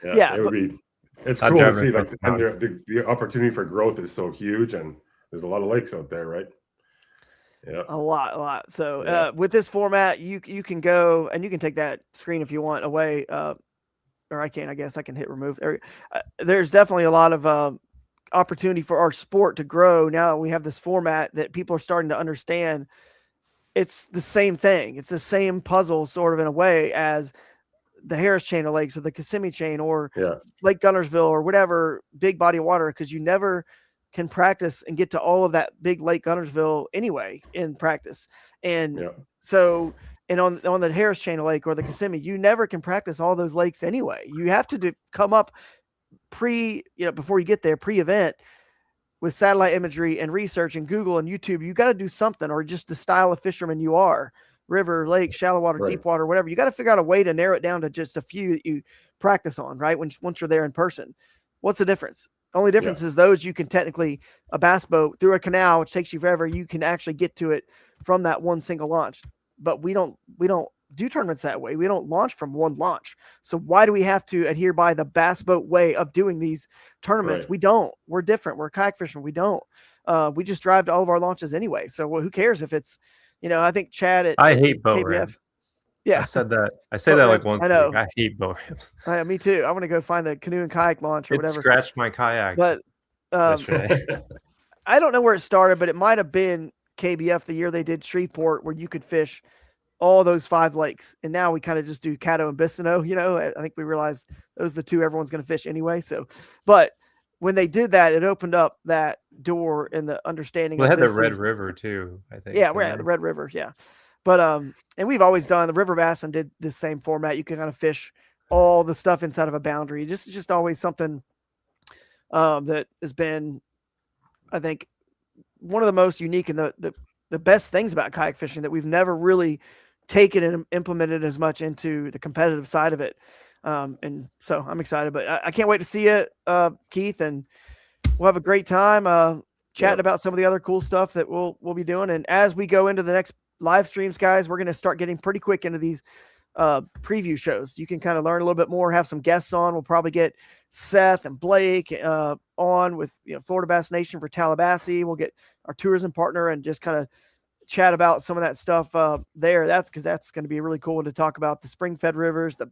It would be. It's cool to see, like, and the opportunity for growth is so huge, and there's a lot of lakes out there, right? Yeah, a lot. So with this format, you can go and you can take that screen if you want away, or I can. I guess I can hit remove. There's definitely a lot of opportunity for our sport to grow now that we have this format that people are starting to understand. It's the same thing. It's the same puzzle, sort of, in a way, as the Harris chain of lakes or the Kissimmee chain or Lake Gunnersville or whatever big body of water, because you never can practice and get to all of that big Lake Gunnersville anyway in practice. And so, and on the Harris chain of lake or the Kissimmee, you never can practice all those lakes anyway. You have to come up before you get there, pre-event, with satellite imagery and research and Google and YouTube. You got to do something, or just the style of fisherman you are. River, lake, shallow water, deep water, whatever. You got to figure out a way to narrow it down to just a few that you practice on, right? Once you're there in person. What's the difference? The only difference is those you can technically, a bass boat through a canal, which takes you forever, you can actually get to it from that one single launch. But we don't do tournaments that way. We don't launch from one launch. So why do we have to adhere by the bass boat way of doing these tournaments? We don't. We're different. We're kayak fishermen. We don't. We just drive to all of our launches anyway. So who cares if it's, I think Chad I hate boat KBF. ramps. Yeah, I've said that. I say that like once. I know. I hate boat ramps. Me too. I want to go find the canoe and kayak launch or whatever. Scratched my kayak. But I don't know where it started, but it might have been KBF the year they did Shreveport, where you could fish all those 5 lakes. And now we kind of just do Caddo and Bistineau. I think we realized those are the two everyone's going to fish anyway. So, but when they did that, it opened up that door and the understanding. They had the Red River too, I think. Yeah, we're at the Red River. Yeah. But, and we've always done the River Bass and did this same format. You can kind of fish all the stuff inside of a boundary. Just always something that has been, I think, one of the most unique and the best things about kayak fishing that we've never really taken and implemented as much into the competitive side of it. And so I'm excited, but I can't wait to see it, Keith, and we'll have a great time chatting about some of the other cool stuff that we'll be doing. And as we go into the next live streams, guys, we're going to start getting pretty quick into these preview shows. You can kind of learn a little bit more, have some guests on. We'll probably get Seth and Blake on with Florida Bass Nation for Tallahassee. We'll get our tourism partner and just kind of chat about some of that stuff there. That's because that's going to be really cool to talk about the spring-fed rivers, the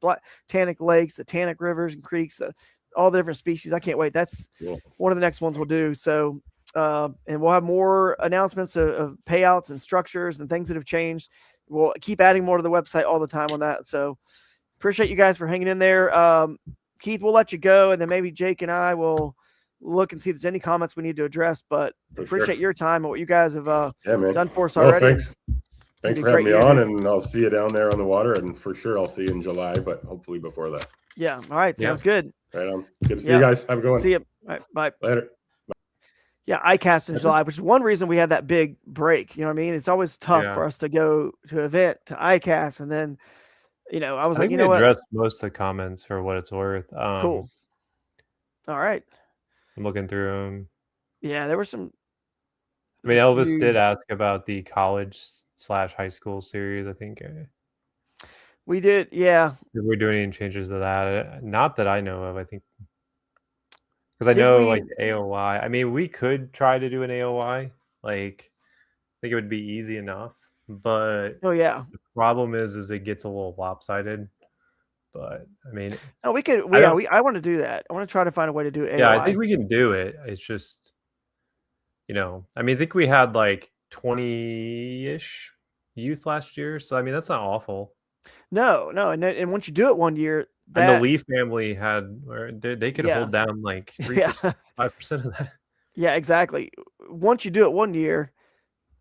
Tannic lakes, the Tannic rivers and creeks, all the different species. I can't wait. That's one of the next ones we'll do. So, and we'll have more announcements of payouts and structures and things that have changed. We'll keep adding more to the website all the time on that. So appreciate you guys for hanging in there. Keith, we'll let you go, and then maybe Jake and I will look and see if there's any comments we need to address, but appreciate your time and what you guys have done for us already. Thanks for having me on, and I'll see you down there on the water, and for sure I'll see you in July, but hopefully before that. Yeah. All right. Sounds good. Right on. Good to see you guys. Have a good one. See you. All right, bye. Later. Yeah, ICAST in July, which is one reason we had that big break. You know what I mean? It's always tough for us to go to an event to ICAST, and then I was like, you know what? Addressed most of the comments for what it's worth. Cool. All right. I'm looking through them. Yeah, there were some. I mean, Elvis did ask about the college/high school series. I think we did. Yeah. Did we do any changes to that? Not that I know of. I think because I know like AOY. I mean, we could try to do an AOY. Like, I think it would be easy enough. But the problem is it gets a little lopsided. But I mean, no, we could. I want to do that. I want to try to find a way to do it. Yeah, I think we can do it. It's just, I mean, I think we had like 20-ish youth last year, so I mean that's not awful. No, and once you do it one year, and the Lee family had, or they could hold down like 3%, 5% of that. Yeah, exactly. Once you do it one year,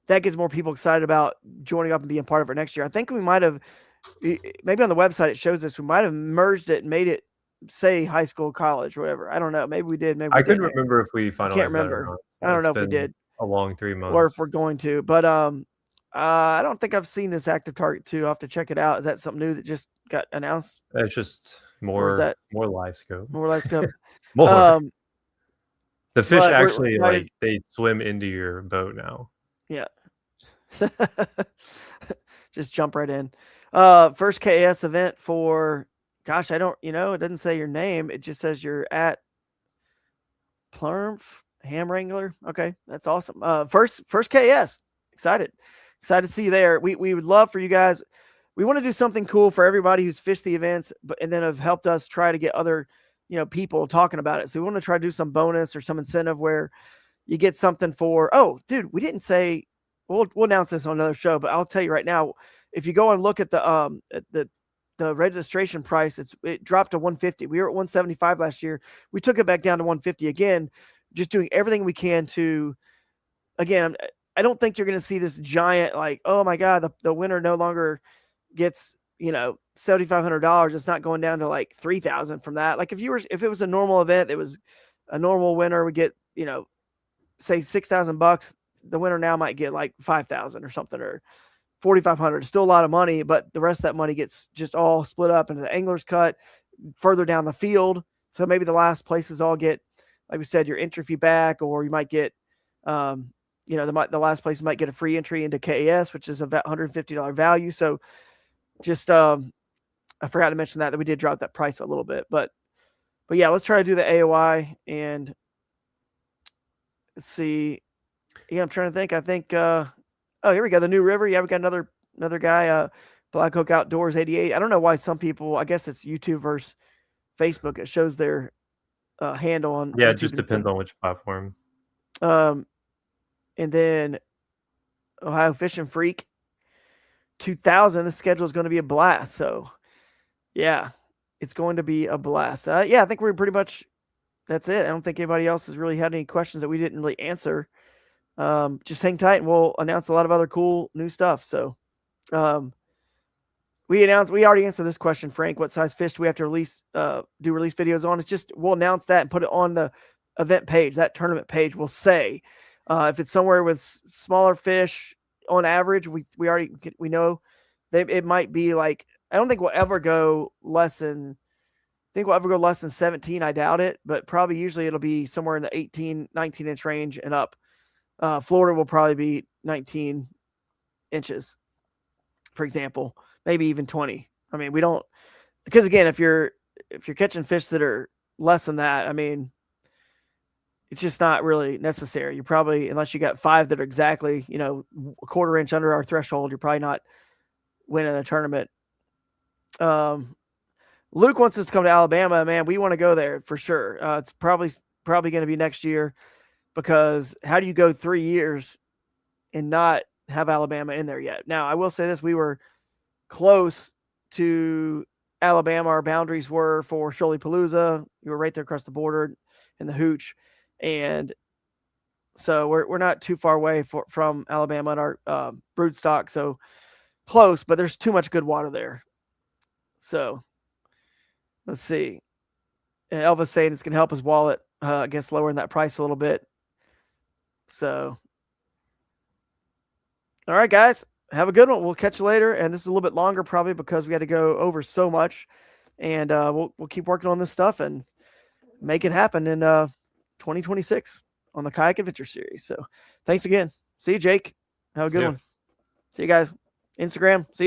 that gets more people excited about joining up and being part of it next year. I think we might have. Maybe on the website it shows this. We might have merged it and made it say high school, college, or whatever. I don't know. Maybe we did. Maybe we couldn't remember if we finalized. I can't remember. I don't know if we did. A long 3 months, or if we're going to. But I don't think I've seen this Active Target 2. I'll have to check it out. Is that something new that just got announced? It's just more live scope. More live scope. More. The fish actually like they swim into your boat now. Yeah. Just jump right in. First KS event for, gosh, I don't, it doesn't say your name. It just says you're at Plurmf Ham Wrangler. Okay. That's awesome. First KS. Excited to see you there. We would love for you guys. We want to do something cool for everybody who's fished the events, and then have helped us try to get other, people talking about it. So we want to try to do some bonus or some incentive where you get something for, oh, dude, we didn't say, we'll announce this on another show, but I'll tell you right now, if you go and look at the registration price, it dropped to 150. We were at 175 last year. We took it back down to 150 again, just doing everything we can to, again, I don't think you're going to see this giant, like, oh my God, the winner no longer gets, $7,500. It's not going down to like 3,000 from that. Like if it was a normal event, it was a normal winner would get, say $6,000. The winner now might get like 5,000 or something, or 4,500. It's still a lot of money, but the rest of that money gets just all split up into the angler's cut further down the field. So maybe the last places all get, like we said, your entry fee back, or you might get, the last place might get a free entry into KAS, which is a $150 value. So just, I forgot to mention that we did drop that price a little bit, but yeah, let's try to do the AOI and let's see. Yeah, I'm trying to think. I think, oh, here we go. The New River. Yeah, we got another guy, Black Oak Outdoors 88. I don't know why some people, I guess it's YouTube versus Facebook. It shows their handle on. Yeah, YouTube it just depends on which platform. And then Ohio Fishing Freak 2000. The schedule is going to be a blast. So, yeah, it's going to be a blast. Yeah, I think we're pretty much, that's it. I don't think anybody else has really had any questions that we didn't really answer. Just hang tight and we'll announce a lot of other cool new stuff. So, we already answered this question, Frank. What size fish do we have to release, do release videos on? It's just, we'll announce that and put it on the event page, that tournament page. We'll say, if it's somewhere with smaller fish on average, we know it might be like, I don't think we'll ever go less than think we'll ever go less than 17. I doubt it, but probably usually it'll be somewhere in the 18, 19 inch range and up. Florida will probably be 19 inches, for example, maybe even 20. I mean, we don't, because again, if you're catching fish that are less than that, I mean, it's just not really necessary. You're probably, unless you got 5 that are exactly, a quarter inch under our threshold, you're probably not winning a tournament. Luke wants us to come to Alabama. Man, we want to go there for sure. It's probably going to be next year, because how do you go 3 years and not have Alabama in there yet? Now, I will say this. We were close to Alabama. Our boundaries were for Shoalipalooza. You were right there across the border in the Hooch. And so we're not too far away from Alabama and our brood stock. So close, but there's too much good water there. So let's see. And Elvis saying it's going to help his wallet, I guess, lowering that price a little bit. So, all right, guys, have a good one. We'll catch you later. And this is a little bit longer probably because we had to go over so much. And we'll keep working on this stuff and make it happen in 2026 on the Kayak Adventure Series. So thanks again. See you, Jake. Have a good one. See you guys. Instagram. See you.